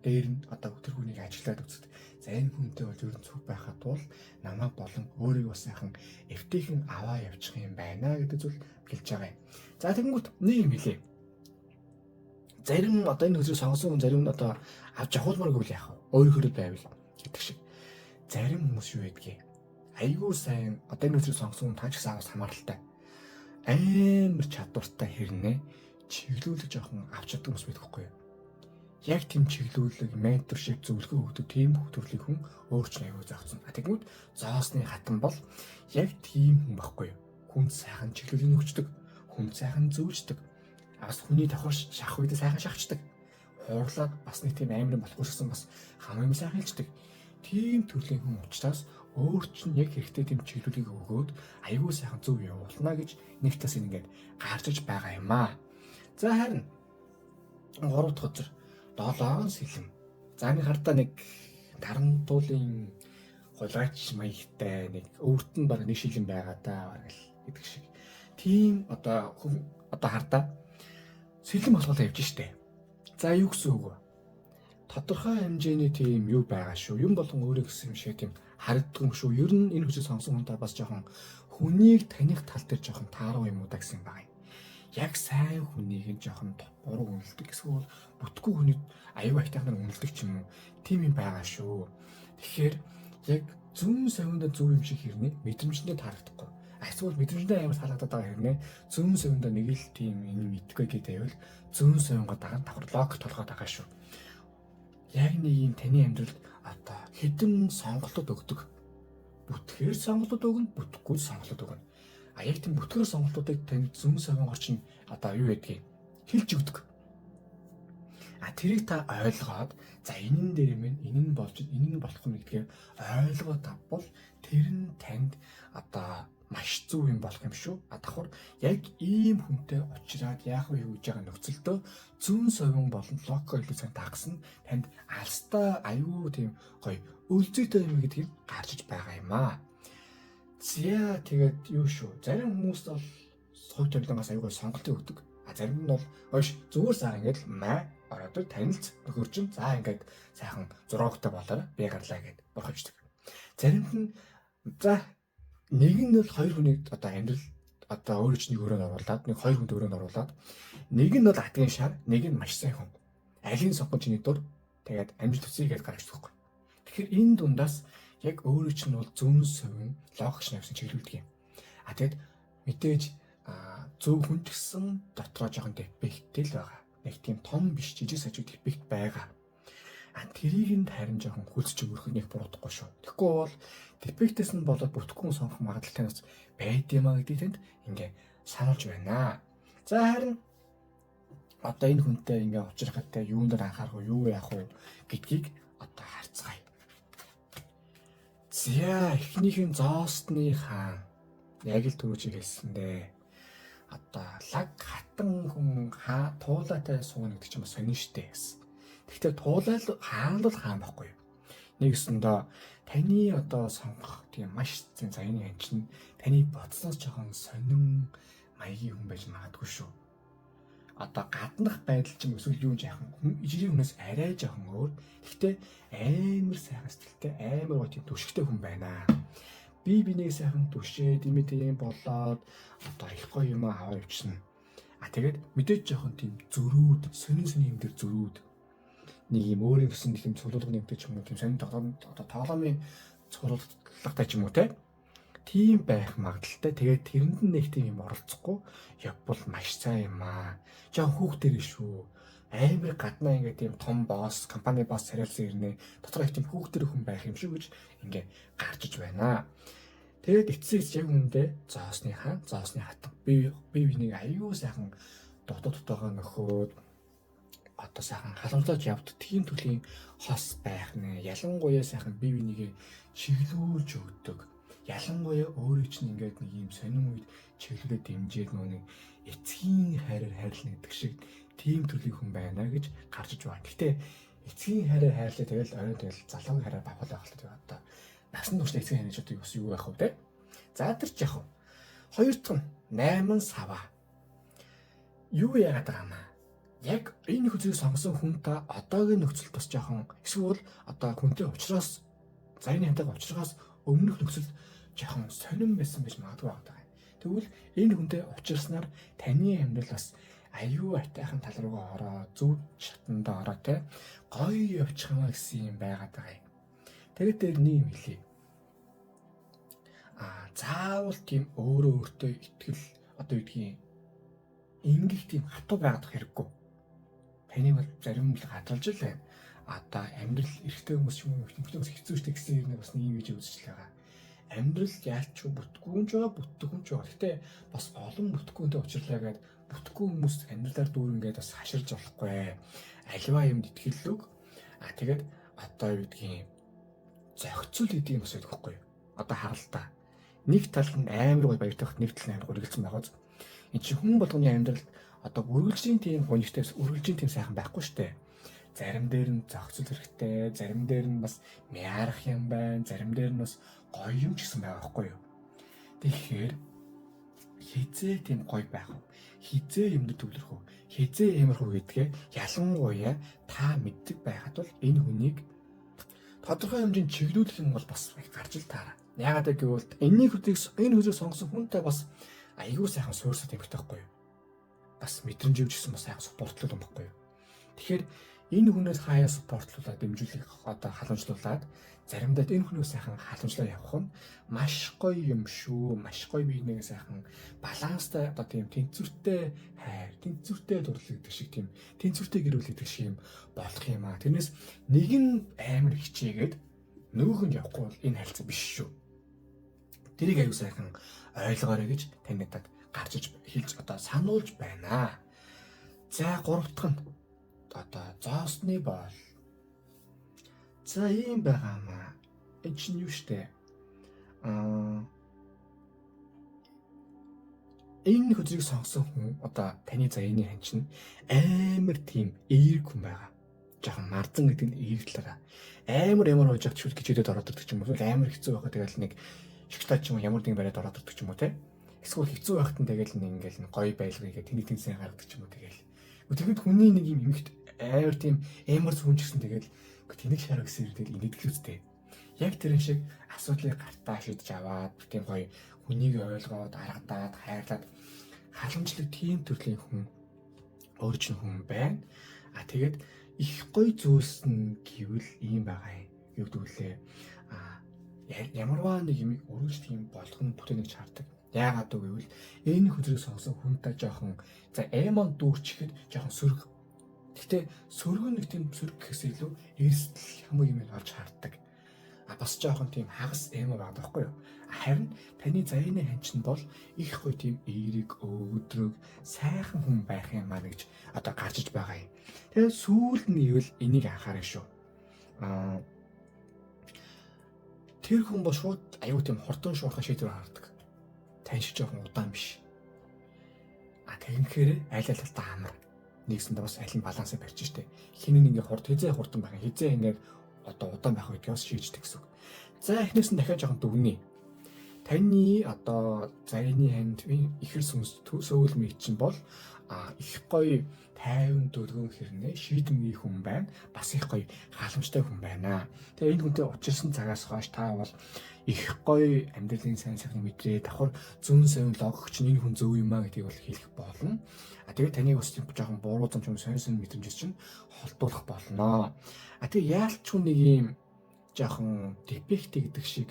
Дээр нь одоо тэр хүнийг ажиглаад үздэг. За энэ хүнтэй бол ер нь зүг байхад бол намайг болон өөрийгөө сайхан эвтэйхэн аваа явчих юм байна гэдэг зүйл хэлж байгаа юм. За тэгэнгүүт нэг юм хэлье. Зарим одоо энэ хүсрийг сонгосон хүн зарим нь одоо авч явуулмааргүй л яах вэ? Өөрөөр байвал гэдэг шиг. Зарим хүмүүс юу гэдгийг айгүй сайн одоо энэ хүсрийг сонгосон хүн таач гэсэн аваас хамааралтай. Амар чадвартай хэрнээ чиглүүлж жоохон авч чаддаг хүмүүс байдаг байхгүй юу? Яг тийм чиглүүлэг, менторшип зөвлөгөө өгдөг тийм бүх төрлийн хүн өөрчлөн аягүй заахсан. Тэгмүүд зоосны хатан бол яг тийм хүн байхгүй юу? Хүн сайхан чиглүүлэг өгчдөг, хүн сайхан зөвждөг. Бас хүний давхар шахах үед сайхан шахчихдаг. Хуурлаад бас нэг тийм амар болохгүй гэсэн бас хамгийн сайхан хэлждэг. Тийм төрлийн хүн учраас өөр чинь яг хэрэгтэй тийм чиглүүлгийг өгөөд аягүй сайхан зөв явуулна гэж нэг тас ингээд гарч иж байгаа юм аа. За харин 3 дахь өдөр 7 сэлэм. За энэ хардаа нэг тарантуулын хулгайч маягтай нэг өөрт нь баг нэг шилэн байгаа даа гэдэг шиг. Тийм одоо хардаа сэлэм болохоо явж штэ. За юу гэсэн үг вэ? тодорхой хэмжээний тийм юу байгаа шүү. Юм болгон өөрөө гэсэн юм шиг тийм харагддаг юм шүү. Ер нь энэ хүчийг сонсон хүнтэй бас жоохон хүнийг таних тал дээр жоохон тааруу юм уу да гэсэн юм байна. Яг сайн хүнийг нь жоохон буруу үнэлдэг эсвэл бүтггүй хүнийг аюу айтайхнаар үнэлдэг ч юм уу. Тийм юм байгаа шүү. Тэгэхээр яг зүүн совиндаа зөв юм шиг хэрнээ мэдрэмжтэй тарахдаггүй. Эсвэл мэдрэмжтэй амар таалагдаад байгаа хэрнээ зүүн совиндаа нэг л тийм энэ мэдгүй гэдэг байвал зүүн совингаа дагаад давхар лог толгоод байгаа шүү. Яг нэг юм таны амьдралд одоо хэдэн сонголтууд өгдөг. Бүтгэхээр сонголтууд өгнө, бүтгэхгүй сонголтууд өгнө. А яг тийм бүтгэр сонголтуудыг тань зүүн совингоор чинь одоо юу гэдгийг хэлж өгдөг. А тэрийг та ойлгоод за энэн дээр минь энэ нь болж энэ нь болох юм гэдгийг ойлгоод авбал тэр нь танд одоо маш зөв юм болох юм шүү. А давхар яг ийм хүнтэй уулзраад яах вэ гэж байгаа нөхцөлдөө зүүн совин болон локо илүүцэн тагсан танд алстаа аюу тийм гоё өлзөйтэй юм гэдгийг гарчиж байгаа юм аа. Зя тэгээд юу шүү. Зарим хүмүүс бол хувь тавилангаас аюугаа сонголт өгдөг. А зарим нь бол ойш зүгээр сар ингээд маа ороод танилц нөхөрчин за ингээд сайхан зурагтай болоо би гарлаа гэд борховчдөг. Заримд нь за нэг нь бол хоёр хүнийг одоо амьдрал одоо өөрөө ч нэг өрөөнд оруулаад нэг хоёр хүнд өрөөнд оруулаад нэг нь бол атгийн шар нэг нь маш сайн хүн. Алийг сонгож чиний дур тэгээд амьдрал төсөйгээд гаргаж өгөхгүй. Тэгэхээр энэ дундаас яг өөрөө чинь бол зүүн совин логч навсан чиглүүлдэг юм. А тэгэд мэдээж зөв хүн гэсэн дотроо жоохон дефекттэй л байгаа. Нэг тийм том биш жижиг сажиг дефект байгаа. А тэрийг нь харин жоохон хөлсч өгөх нэг буруудахгүй шүү. Тэгэхгүй бол дефектэс нь болоод бүтгэхгүй сонгох магадлалтай бас байд юм а гэдгийг тэнд ингээ сануулж байна. За харин одоо энэ хүнтэй ингээ уулзрахтай юунд дээр анхаарах вэ, юу яах вэ гэдгийг одоо харцгаая. За эхнийхэн зоостны хаан яг л түрүү чи хэлсэндээ одоо лаг хатан хүн туулаатай сууна гэдэг чинь бас сонин штэ гэсэн. Гэхдээ туулал хаан бол хаан байхгүй юу? Нэгэсэндээ таны одоо сонгох тийм маш зэн заяны хэн чинь таны бодсноос жоохон сонин маягийн хүн байж магадгүй шүү. Одоо гаднах байдал ч юм эсвэл юу жаахан жирийн хүнээс арай жоохон өөр. Гэхдээ амар сайхан сэтгэлтэй амар гоё тийм түшигтэй хүн байна. Би бинийг сайхан түшээд имэдэм болоод одоо их гоё юм аваа явчихна. А тэгээд мэдээж жоохон тийм зөрүүд, сонин юм дээр зөрүүд нэг юм өөрийн гэсэн тийм цуглуулга нэмдэг ч юм уу тийм сонин одоо тоглоомын цуглуулгатай ч юм уу тийм байх магадaltaй. Тэгээд тэрэнд нь нэг тийм юм оролцохгүй явбал маш сайн юм аа. Жаахан хүүхдэр шүү. Амар гаднаа ингээ тийм том босс, компани босс царайлсан ирнэ. Дотроо их тийм хүүхдэр хүн байх юм шүү гэж ингээ гарчиж байна. Тэгээд эцсээс яг үндэ зоосны хатан би бинийг аюу сайхан дутагтайгаа нөхөөд одоо сайхан халамжлаж явд тийм төрлийн хос байх нэ. Ялангуяа сайхан би бинийг чиглүүлж өгдөг. Ялангуяа өөрөө чинь ингээд нэг юм сонин үед чиглүүлээд дэмжиж нүг эцгийн хайраар хайрлна гэдэг шиг тийм төрлийн хүн байна гэж гарчиж байна. Гэхдээ эцгийн хайраар хайрлаа тэгэл орой тэгэл залуугийн хайраар бавхал байх л тийм одоо насан туршид эцгийн хайрч одоо юу байх вэ те? За тэр ч яг хоёр дахь нь 8 сава. Юу яагаад байгаа юм аа? Яг энэ хүчийг сонгосон хүн та одоогийн нөхцөлд бас жоохон эсвэл одоо хүнтэй уулзраас заяны хантайгаа уулзраас өмнөх нөхцөлд жоохон сонирн байсан гэж магадгүй байгаа. Тэгвэл энэ хүнтэй уулзснаар таны амьдрал бас аюу айтайхан тал руугаа ороо зөв шатанда ороо те гоё явчих юм гэсэн юм байгаад байгаа юм. Тэгээд дээр нэг юм хэлье. Заавал тийм өөрөө өөртөө итгэл одоо үгдгийн ингэх тийм хатуу байгаад хэрэггүй. Таны бол зарим л гадалж л байна. Одоо амьдрал эрэгтэй хүмүүс юм уу хүмүүс хэцүүштэй гэсэн юм бас нэг юм гэж үзэж байгаа. Амьдрал яалч бүтггүй юм ч байгаа, бүтггүй юм ч байгаа. Гэтэ бас олон бүтггүйнтэй уулзлаа гэдэг бүтггүй хүмүүс амьдралаар дүүрэнгээд бас хаширж болохгүй. Аливаа юмд итгэллөг. Тэгээд одоо юу гэдгийг зохицуул гэдэг юм бас байхгүй юу? Одоо харалтаа. Нэг тал нь амар гой баяртайх, нэг тал нь амар гөргөлцсөн байгааз. Энд чинь хүн болгоны амьдралд одоо үргэлжлэлийн тийм гонёртойс үргэлжлэлийн тийм сайхан байхгүй шүү дээ. Зарим дээр нь зохицол хэрэгтэй, зарим дээр нь бас мяарах юм байна, зарим дээр нь бас гоё юм ч гэсэн байгаа байхгүй юу. Тэгэхээр хизээ тийм гоё байх вэ? хизээ юмд төвлөрөх үү, хизээ ямарх үү гэдгээ ялангуяа та мэддэг байхад бол энэ хүнийг тодорхой хэмжээнд чиглүүлэх юм бол бас гарч ил таараа. Яагаад гэвэл энэ хүзийг сонгосон хүнтэй бас айгүй сайхан суурсаад тавьдаг байхгүй юу? Бас мэдрэмж өгч гэсэн бас сайхан спортлол юм байхгүй юу? Тэгэхээр энэ хүнээс хаяа спортлуулаад дэмжүүлэх халамжлуулаад заримдаа энэ хүнээс сайхан халамжлаа явах нь маш гоё юм шүү. Маш гоё биенээ сайхан баланстай тийм тэнцвэртэй хайр, тэнцвэртэй дурлагддаг шиг тийм тэнцвэртэй гэр бүл гэдэг шиг юм болох юм аа. Тэрнээс нэг нь амар хичээгээд нөгөөх нь явахгүй бол энэ харилцаа биш шүү. Тэрийг аюу сайхан ойлгоорой гэж таньд гарч хэлж сануулж байна. За гурав дахь нь зоосны бол. За ийм байгаамаа. Энэ чинь юу штэ? Энэ хүзийг сонгосон хүн таны заяаны хэн чинь амар тийм эерэг хүн байгаа. Жохон марзан гэдэг нь эерэг талаараа. Амар хожигч шүл гिचүүдэд ороод ирдэг ч юм уу. Амар хэцүү байхад тэгэл нэг шоколад ч юм уу ямар нэгэн бариад ороод ирдэг ч юм уу те. Эсвэл хэцүү байхад нь тэгэл нэг ингээл гоё байлгыг тэнийг сайн гаргадаг ч юм уу тэгэл. Тэгэхэд хүний нэг юм эмхт амар тийм эмэр зүгэн ч гэсэн тэгэл тэнэг шараа гэсэн ирдэл инээдэг үстэй. Яг тэр шиг асуудлыг гартаа шийдэж аваад тийм гоё хүнийг ойлгоод аргадаад хайрлаад халамжлаг тийм төрлийн хүн өөрчн хүн байна. Тэгээд их гоё зүйлс нь гэвэл ийм байгаа юм. Юу гэдэг вүлээ? Ямарваа нэг юм өргөж тийм болгон бүтээнэг чардаг. Яагаад гэвэл энэ хүзрийг сонсон хүнтэй жоохон эмон дүүрчихэд жоохон сөрөг. Гэхдээ сөргөн нэг тийм сөрөг гэхээс илүү эрсдэл хамаг юм олж харддаг. Бас жоохон тийм хагас эмо байгаа байхгүй юу? Харин таны заяаны ханчин бол их гоё тийм эерэг, өөдрөг, сайхан хүн байх юм аа гэж гарч иж байгаа юм. Тэгээд сүүлд нь ивэл энийг анхаарах шүү. Тэр хүн бол шууд аюу тийм хурдан шуурхай шийдвэр гаргадаг. Тань шиг жоохон удаан биш. Тэгнэхээр аль амар. Нэгсэндээ бас аль нь балансаа барьж штэ. Хинэн ингээ хизээ хурдан байх, хизээ ингээ удаан байх гэдгийг бас шийддэг гэсэн үг. За эхнээс нь дахиад жоохон дүгнэе. Таны заяаны ханд ихэр сөүлмийг чинь бол их гоё тайван дөргөн хэрнээ шийдэмгий хүн байна. Бас их гоё халамжтай хүн байна. Тэгээ энэ хүнтэй учирсан цагаас хойш та бол их гоё амьдралын сайн сайхныг мэдрээ. Давхар зүүн совин логч энэ хүн зөв юм аа гэдгийг бол хэлэх болно. Тэгээд таныг бас жоохон буруу зам ч юм сонирсон мэдрэмжс чинь холдуулах болно. Тэгээ яалтч нэг юм жоохон дефект гэдэг шиг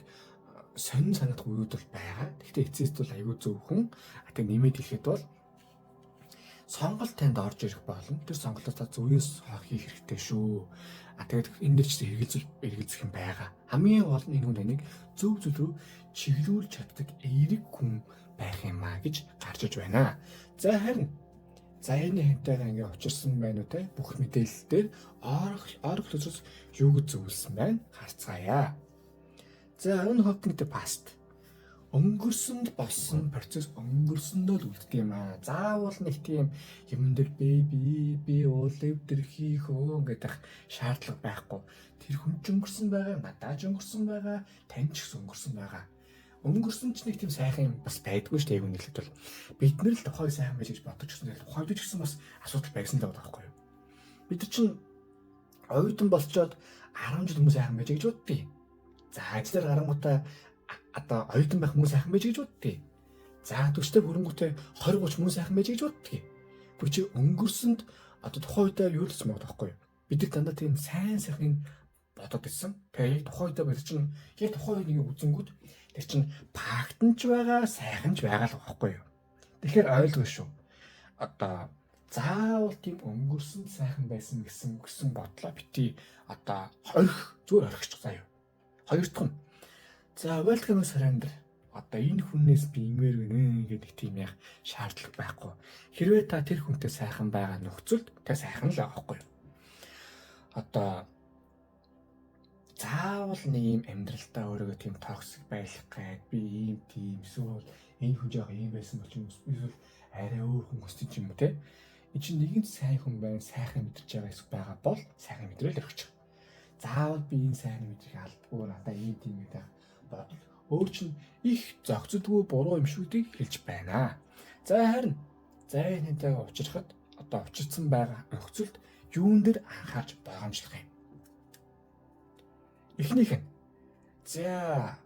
сонин санагдах үеуд бол байгаа. Гэхдээ эцэст бол аюу зөв хүн. Тэгээ нэмээд хэлэхэд бол сонголт танд орж ирэх болно. Тэр сонголтоо та зөвөөс хийх хэрэгтэй шүү. Тэгээд энэ дээр ч эргэлзэх юм байгаа. Хамгийн гол нь энэ хүн таныг зөв рүү чиглүүлж чаддаг эерэг хүн байх юм аа гэж гарч иж байна. За харин заяаны хэнтэйгээ ингээ учирсан байна уу те? Бүх мэдээлэл дээр орох төсөөс юу гэж зөвлөсөн байна? Харцгаая. За энэ хопнгэдэг паст. Өнгөрсөнд болсон процесс өнгөрсөндөө л үлддэг юм аа. Заавал нэг тийм юм дээр би өвдөр хийх гэдэг шаардлага байхгүй. Тэр хүн ч өнгөрсөн байгаа, надад ч өнгөрсөн байгаа, тань ч өнгөрсөн байгаа. Өнгөрсөн ч нэг тийм сайхан юм бас байдгүй шүү дээ. Яг үнэхээр бол бид нар л тухай сайхан байж гэж бодож гэсэн. Тухайд ч гэсэн бас асуудал байсан л байгаа байхгүй юу? Бид чинь оюутан болчоод 10 жил хүмүүс сайхан байж гэж боддгийг. За ажлаар гарангуудаа оюутан байх хүмүүс сайхан байж гэж боддгийг. За төстэй хөрөнгөтэй 20-30 хүмүүс сайхан байж гэж боддгийг. Бүр чи өнгөрсөнд тухайн үедээ юу л юм байгаа байхгүй юу? Бид нар дандаа тийм сайн сайхныг бодоод ирсэн. Тэгээ яг тухайн үедээ бид чинь яг тухайн үеийг үзэнгүүт тэр чинь фактч байгаа, сайхан ч байгаа л байхгүй юу? Тэгэхээр ойлгоо шүү. Заавал тийм өнгөрсөн сайхан байсан гэсэн бодлоо бити зүгээр орхичих заяа. Хоёр дахь нь за welcome surrender. Энэ хүнээс би ингээр гэнэ гэдэг тийм яг шаардлага байхгүй. Хэрвээ та тэр хүнтэй сайхан байгаа нөхцөлд та сайхан л байгаа байхгүй юу? Заавал нэг юм амьдралтаа өөрийгөө тийм токсик байлгах гээд би ийм тийм эсвэл энэ хүн жоо ийм байсан бол ч юм эсвэл арай өөр хүн өсч юм уу те? Энэ чинь нэгэн сайн хүн байна, сайхан мэдэрч байгаа эсвэл байгаа бол сайхан мэдрэл өгч. Заавал би энэ сайн мэдрэх алдгүй надаа ийм тийм гэдэг бодол өөр чинь их зохицдгүй буруу юм шүү гэдгийг хэлж байна. За харин зайн хэнтэйгээ учрахад одоо учирсан байгаа нөхцөлд юун дээр анхаарч боломжлох юм. Эхнийх нь за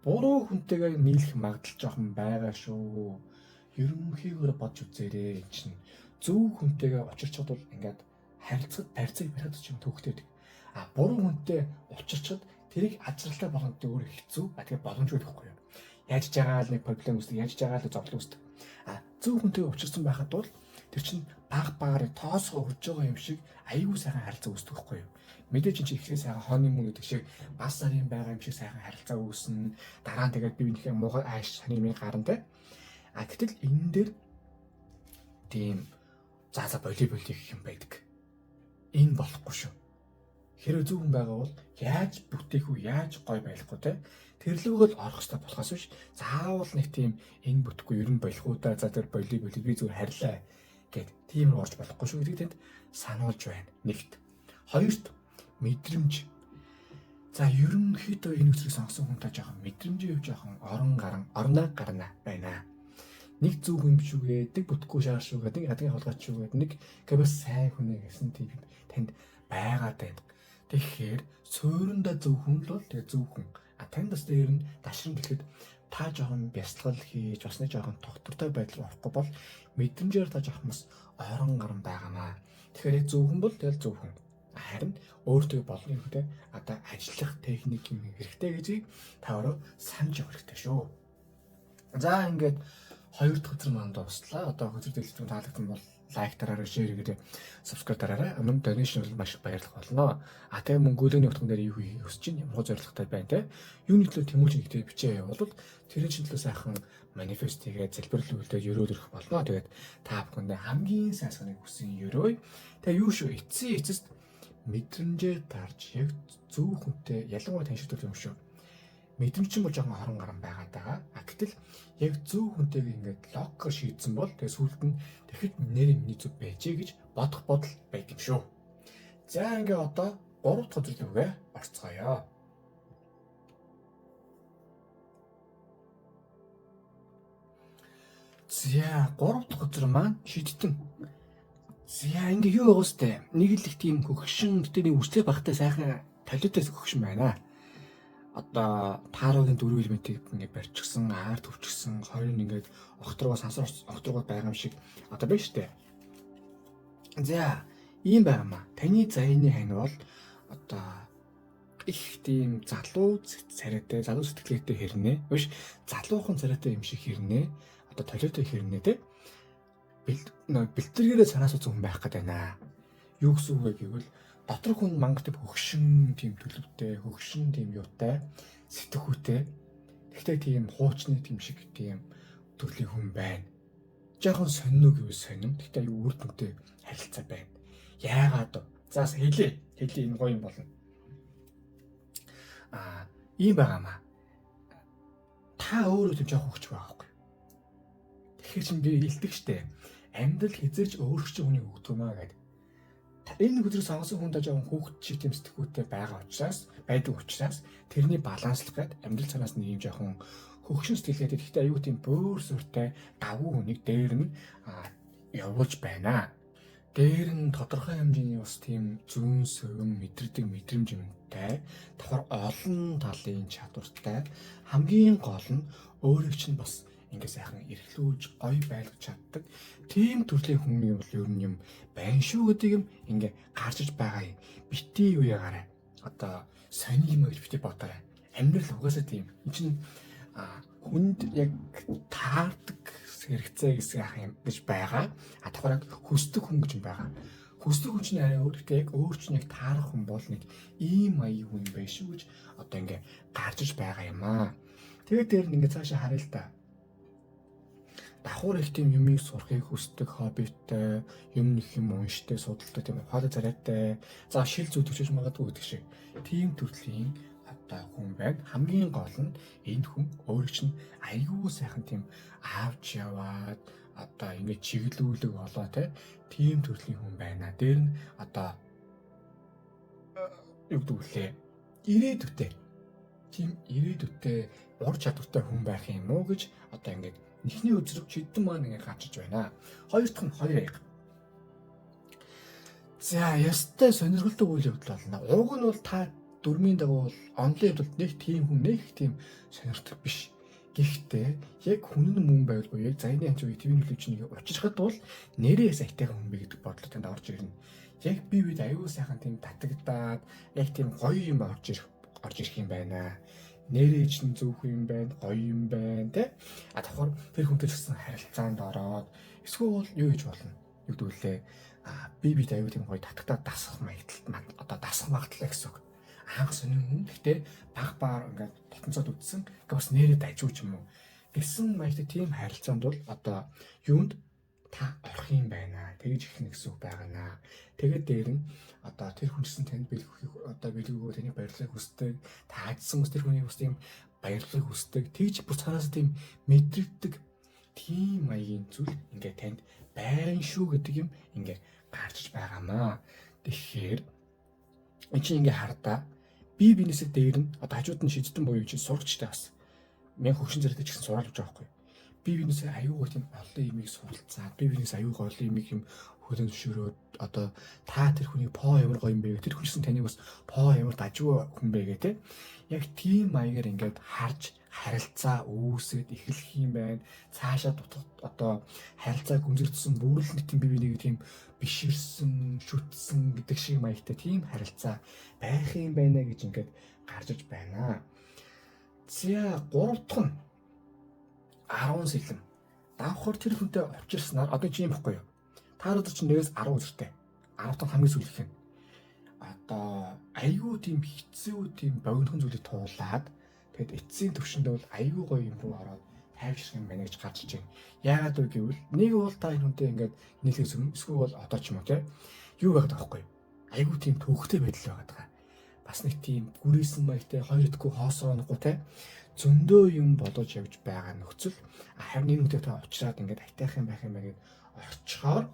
буруу хүнтэйгээ нийлэх магадлал жоохон байгаа шүү. Ерөнхийдөө бодж үзээрэй чинь зөв хүнтэйгээ учирчод бол ингээд харилцагт барьцааг барихад ч юм төвхтэй байдаг. Буруу хүнтэй учирчод тэрийг ажралтай болгодог өөр хэцүү. Тэгэхээр боломжгүй байхгүй юу? Яаж ч байгаа л нэг проблем үүсдэг, яаж ч байгаа л зовлон үүсдэг. Зөв хүнтэйгээ учирсан байхад бол тэр чинь баг тоосгоо хүрж байгаа юм шиг аюул сайхан харилцаа үүсдэг байхгүй юу? Мэдээж чи ихээ сайхан хооны мөн гэдэг шиг бас сарын байгаа юм шиг сайхан харилцаа үүснэ. Дараа нь тэгээд бие биенийхээ муухай ааш санимын гарантай. Гэтэл энэ дээр тийм волейбол гэх юм байдаг. Энэ болохгүй шүү. Хэрвээ зөв хүн байгаа бол яаж бүтээх үү, яаж гой байхгүй те. Тэрлүүгэл орох хэрэгтэй болохоос биш. Заавал нэг тийм энэ бүтэхгүй ер нь болох уу да. За тэр волейбол би зүгээр харьлаа гэд тийм орж болохгүй шүү гэдгийг тэнд сануулж байна. Нэгт. Хоёрт мэдрэмж. За ерөнхийдөө энэ үсрийг сонгосон хүн та жоохон мэдрэмжийн хувь жоохон орноо гарна байна. Нэг зөв хүн шүүгээд, нэг бүтэхгүй шаар шүүгээд, нэг хадгийн холгооч шүүгээд, нэг гэбэс сайн хүн гэсэн тийм танд байгаад байна. Тэгэхээр суурьндаа зөв хүн л бол тэгээ зөв хүн. Танд бас дээр нь дашран гэхэд та жоохон бясалгал хийж, бас нэг жоохон тогтвортой байдлаар орохгүй бол мэдрэмжээр та жоохон бас орон гарan байгаамаа. Тэгэхээр зөв хүн бол тэгэл зөв хүн. Харин өөртөө болно юм те одоо ажиллах техник юм хэрэгтэй гэдгийг та өөрөө санаж явах хэрэгтэй шүү. За ингээд хоёр дахь өдөр манд дуслаа. Одоо хөтөр дэлгэцэн таалагдсан бол лайк дараарай, шеэр хийгээд subscribe дараарай. Өмнө donation бол маш их баярлах болно. Тэгээ мөнгөөлөний утган дээр юу хийх хүсэж чинь ямар зорилготой байна те. Юуны төлөө тэмүүлж нэгтэй бичээ явуулвал тэрийн төлөө сайхан манифест хийгээд залбирлуулаад өрөөл өрөх болно. Тэгээд та бүхэндээ хамгийн сайн санааг хүсэн өрөөй. Тэгээ юу шүү эцэст мэдрэмжээр тарж яг зөв хүнтэй ялангуяа таньшилтууд юм шүү. Мэдрэмж чинь бол жоохон хорон гарan байгаад байгаа. Гэтэл яг зөв хүнтэйгээ ингээд локер шийдсэн бол тэгээ сүүлд нь тэгэхэд нэр миний зөв байжээ гэж бодох бодол байт юм шүү. За ингээ одоо 3 дахь өдрөлгөө орцгоё. За 3 дахь өдөр маань шийдтэн. За ингээ юу байгаа сте нэг л их тийм хөгшин гэдэг нэг үслэг багтай сайхан талиутаас хөгшин байна. Одоо тааруулын 4 элементийг ингээ барьчихсан, аар төвчгсөн, хоёрын ингээд огторгоо сансар огторгоо байгаа юм шиг одоо байна штэ. За ийм байгаамаа. Таны заяаны хань бол одоо их тийм залуу царайтай, залуу сэтгэлгээтэй хэрнээ. Биш залуухан царайтай юм шиг хэрнээ. Одоо толиотой хэрнээ те. Бэлтэргээрээ санаас үзсэн хүн байх гэдэг байна. Юу гэсэн үг вэ гэвэл доторх хүн мангад хөгшин тийм төлөвтэй, хөгшин тийм юутай, сэтгхүүтэй. Тэгтээ тийм хуучны тийм шиг тийм төрлийн хүн байна. Жохон сониноо гэвэл сонин. Тэгтээ аюу үр дүнтэй харилцаа байна. Яагаад вэ? Заас хэлээ энэ гоё юм болно. Ийм байгаамаа. Та өөрөө тийм жоох хөгч байгаа байхгүй. Тэгэхээр чинь би хэлдэг штэ. Амьдрал хизээч өөрчлөж хүний хөгдгөөмаа гэдэг. Энэ өдрийг сонгосон хүн та жоохон хүүхэд шиг тийм сэтгхүүтэй байдаг учраас тэрний баланслах гээд амьдрал цанаас нэг юм жоохон хөгшин сэтгэлгээтэй гэхдээ аюу тийм бөөр сүртэй давуу хүнийг дээр нь явуулж байна. Дээр нь тодорхой хэмжээний бас тийм зүүн сувин мэдэрдэг мэдрэмж юмтай давхар олон талын чадвартай хамгийн гол нь өөрийг чинь бас ингээ сайхан эрхлүүлж гоё байлгаж чаддаг тийм төрлийн хүн юм бол ер нь юм байна шүү гэдэг юм ингээ гарч иж байгаа юм. Бити юу ягаарай. Одоо сони юм гэж бити бодоорой. Амьдрал угаасаа тийм. Энэ чинь хүнд яг таардаг хэрэгцээ гэсэн юм гэж байгаа. Давхар хүсдэг хүн гэж байгаа. Хүсдэг хүн чинь арай өөртөө яг өөр чинь яг таарах хүн бол нэг ийм аяа хүн байх шүү гэж одоо ингээ гарч иж байгаа юм аа. Тэгээд дээр нь ингээ цаашаа харъя л та. Давхар их тийм юмыг сурахыг хүсдэг хоббитэй, юм нэг юм унштай, судалтай тийм хоолой царайтай, за шил зүйд өчөж магадгүй гэдэг шиг тийм төрлийн одоо хүн байна. Хамгийн гол нь энэ хүн өөрөө чинь айгүй сайхан тийм аавч яваад одоо ингэ чиглүүлэг болоо тийм төрлийн хүн байна. Дээр нь одоо юу гэдэг вүлээ? Ирээдүйтэй. тийм ирээдүйтэй ур чадвартай хүн байх юм уу гэж одоо ингээд эхний үзрэг чидэн маань ингээд гарчиж байна. Хоёр дахь нь хоёр аяга. За ястай сонирхолтой үйл явдал болно. Уг нь бол та дөрмийн дагуу онлайн хувьд нэг тийм хүн нэг тийм сонирхдаг биш. Гэхдээ яг хүн нь мөн байвал буюу яг зайны анч үе твийн нөлөөчнийг учрахад бол нэрээ сайтайхан хүн бэ гэдэг бодлоо тэнд орж ирнэ. Яг би бид аюул сайхан тийм татагдаад яг тийм гоё юм орж ирэх юм байна. Нэрээ чинь зөвх юм байна, гоё юм байна тий. Давхар тэр хүнтэй ч гэсэн харилцаанд ороод эсвэл юу гэж болно. Юу гэдүүлээ би бид аюул тийм гоё татагдаад дасах маягтал одоо дасах магадлал гэсэн үг. Анх сонин хүн гэхдээ баг ингээд тогтмцоод үтсэн. Гэхдээ бас нэрээ дажгүй ч юм уу. Гэсэн маягтай тийм харилцаанд бол одоо юунд та орох юм байна. Тэгж ихнэ гэсэн үг байгаана. Тэгээд дээр нь одоо тэр хүнсэн танд бэлгүүгөө таны баярлалыг хүсдэг. Та ажсан ус тэр хүний ус тийм баярлалыг хүсдэг. Тэгж бүр цаанаас тийм мэдрэгдэг тийм маягийн зүйл ингээд танд байна шүү гэдэг юм ингээд гарч байгаамаа. Тэгэхээр энэ чинь ингээд хардаа би бинээсээ дээр нь одоо хажууд нь шийдтэн буюу чинь сурагчтай бас. Мен хөгшин зэрэгтэй ч гэсэн сураад явж байгаа байхгүй. Би бинээсээ аюугаар тийм олон юмыг суралцаад, би бинээс аюугаар олон юмыг юм хөлөө зөвшөөрөөд одоо та тэр хүний по ямар гоё юм бэ? Тэр хүнсэн таныг бас по ямар дажгүй хүн бэ гэх тээ. Яг тийм маягаар ингээд харж харилцаа үүсээд эхлэх юм байна. Цаашаа одоо харилцааг гүнзгийсэн бүрэлдэхүүн тийм бие биенийг тийм биширсэн, шүтсэн гэдэг шиг маягтай тийм харилцаа байх юм байна гэж ингээд гарч иж байна. За 3 дахь нь 10 сэлэм. Давхар тэр хүнтэй очирснаар одоо чи юм баггүй юу? Та өдөр чинь нэгээс 10 үзэртэй. 10 дахь хамгийн сүүлийнх нь. Одоо айгүй тийм хэцүү тийм богинохон зүйлийг туулаад тэгэд эцсийн төвшөндөө бол айгүй гоё юм руу ороод тайвшрах юм байна гэж гарч иж байна. Яагаад вэ гэвэл нэг бол та энэ хүнтэй ингээд нийлээс өмнө эсвэл бол одоо ч юм уу те юу байгаад байгаа байхгүй юу? Айгүй тийм төвхтэй байдал байгаад байгаа. Бас нэг тийм гүрээсэн маягтай хоёр идэхгүй хоосоонохгүй те зөндөө юм бодож явж байгаа нөхцөл харин энэ хүнтэй та уулзраад ингээд айтайх юм байх юм байна гэд орчхоор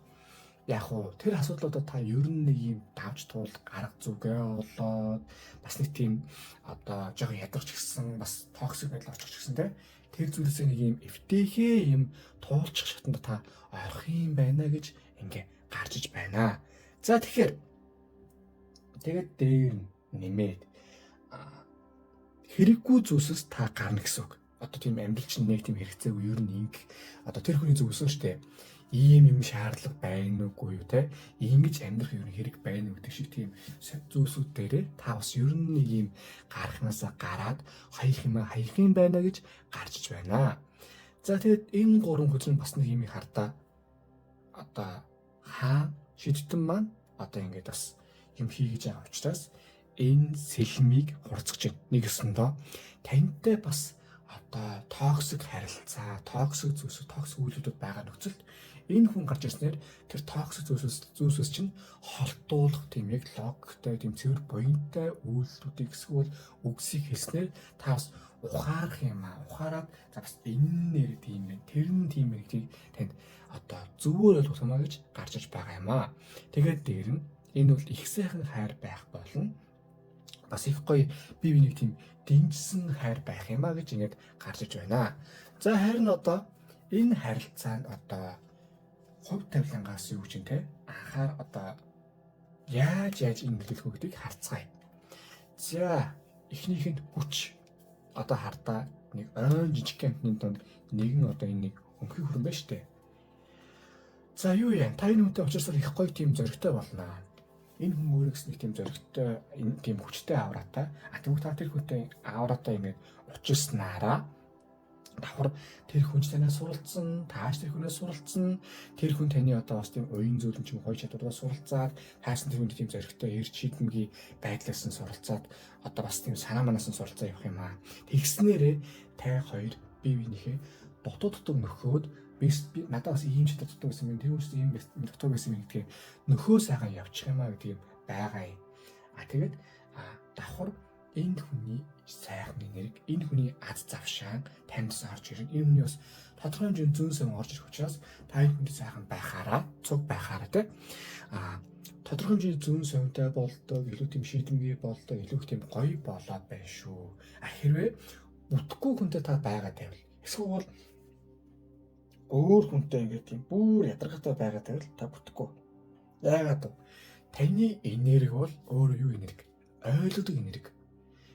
яг уу тэр асуудлуудаа та ер нь нэг юм давж туул гарга зүгээ болоод бас нэг тийм одоо жоо ядарч гисэн бас токсик байдал орчих гисэн те тэр зүйлсээ нэг юм эвтэйхээ юм туулчих шатанд та орох юм байна гэж ингээ гарч иж байна. За тэгэхээр тэгээд дээр нэмээд хэрэггүй зүйлсээс та гарна гэсэн үг. Одоо тийм амьдрал чинь нэг тийм хэрэгцээгүй ер нь инг одоо тэр хүний зөвсөн штэ. Ийм юм шаардлага байна уугүй юу те ингэж амьдрах ер нь хэрэг байна уу гэдэг шиг тийм зүйлсүүд дээрээ та бас ер нь нэг юм гарахнаасаа гараад хаях юм байна гэж гарч иж байна. За тэгээд энэ 3 хүчин бас нэг юм хардаа одоо хаа шийдтэн маань одоо ингэж бас юм хийгэж байгаа учраас энэ сэлмийг хурцгаж байна. Нэг өсөндөө тантай бас одоо токсик харилцаа, токсик зүйлсүүд, токсик үйлдэлүүд байгаа нөхцөлд энэ хүн гарч ирснээр тэр токсик зүйлсээс чинь холдуулах тийм яг логиктой, тийм цэвэр буянтай үйлдэлүүдийг эсвэл үгсийг хэлснээр та бас ухаарах юм аа. Ухаарад за бас энэ нэр тийм байх, тэр нь тийм байх гэдгийг танд одоо зөвөр ойлгох юмаа гэж гарч иж байгаа юм аа. Тэгээд дээр нь энэ бол их сайхан хайр байх болно. Бас их гоё бие биенийг тийм дэмжсэн хайр байх юмаа гэж ингэж гарч иж байна. За харин одоо энэ харилцаанд одоо хувь тавилангаас юу гэж те анхаар одоо яаж энэ нөлөөлөх вэ гэдгийг харцгаая. За эхнийх нь хүч одоо хардаа нэг ойн жижиг кампны донд нэгэн одоо энэ нэг өмхий хүрэн байна штэ. За юу яа та энэ хүнтэй уулзсаар их гоё тийм зоригтой болно. Энэ хүн өөрөөс нэг тийм зоригтой энэ тийм хүчтэй авраатай тэгвэл та тэр хүнтэй авраатай ингэж уулзснараа давхар тэр хүн танаас суралцсан, тааш тэр хүнээс суралцсан, тэр хүн таны одоо бас тийм уян зөөлөн ч юм гоё чадвараа суралцаад, таасан тэр хүнд тийм зоригтой эрч шийдэмгий байдлаас нь суралцаад, одоо бас тийм санаа манаас нь суралцаа явах юм аа. Тэгснээрээ та хоёр бие биенийхээ дотоод нөхөөд би надад бас ийм ч дутуу байсан юм, тэр хүнс ийм дутуу байсан юм гэдгийг нөхөө сайхан явчих юм аа гэдэг юм байгаа юм. Тэгээд давхар энэ хүний сайхны нэрэг, энэ хүний аз завшаан таньдас орж ирнэ. Энэ хүний бас тодорхой хэмжээний зүүн сан орж ирэх учраас та энэ хүнтэй сайхан байхаараа, цуг байхаараа те тодорхой хэмжээний зүүн сонтой болдог, илүү тийм шийдэмгий болдог, илүү их тийм гоё болоод байна шүү. Хэрвээ бүтэхгүй хүнтэй та байгаа тавил. Эсвэл өөр хүнтэй ингээд тийм бүр ядаргатай байгаа тавил та бүтэхгүй. Яагаад вэ? Таны энерги бол өөрөө юу энерги? Ойлгодог энерги.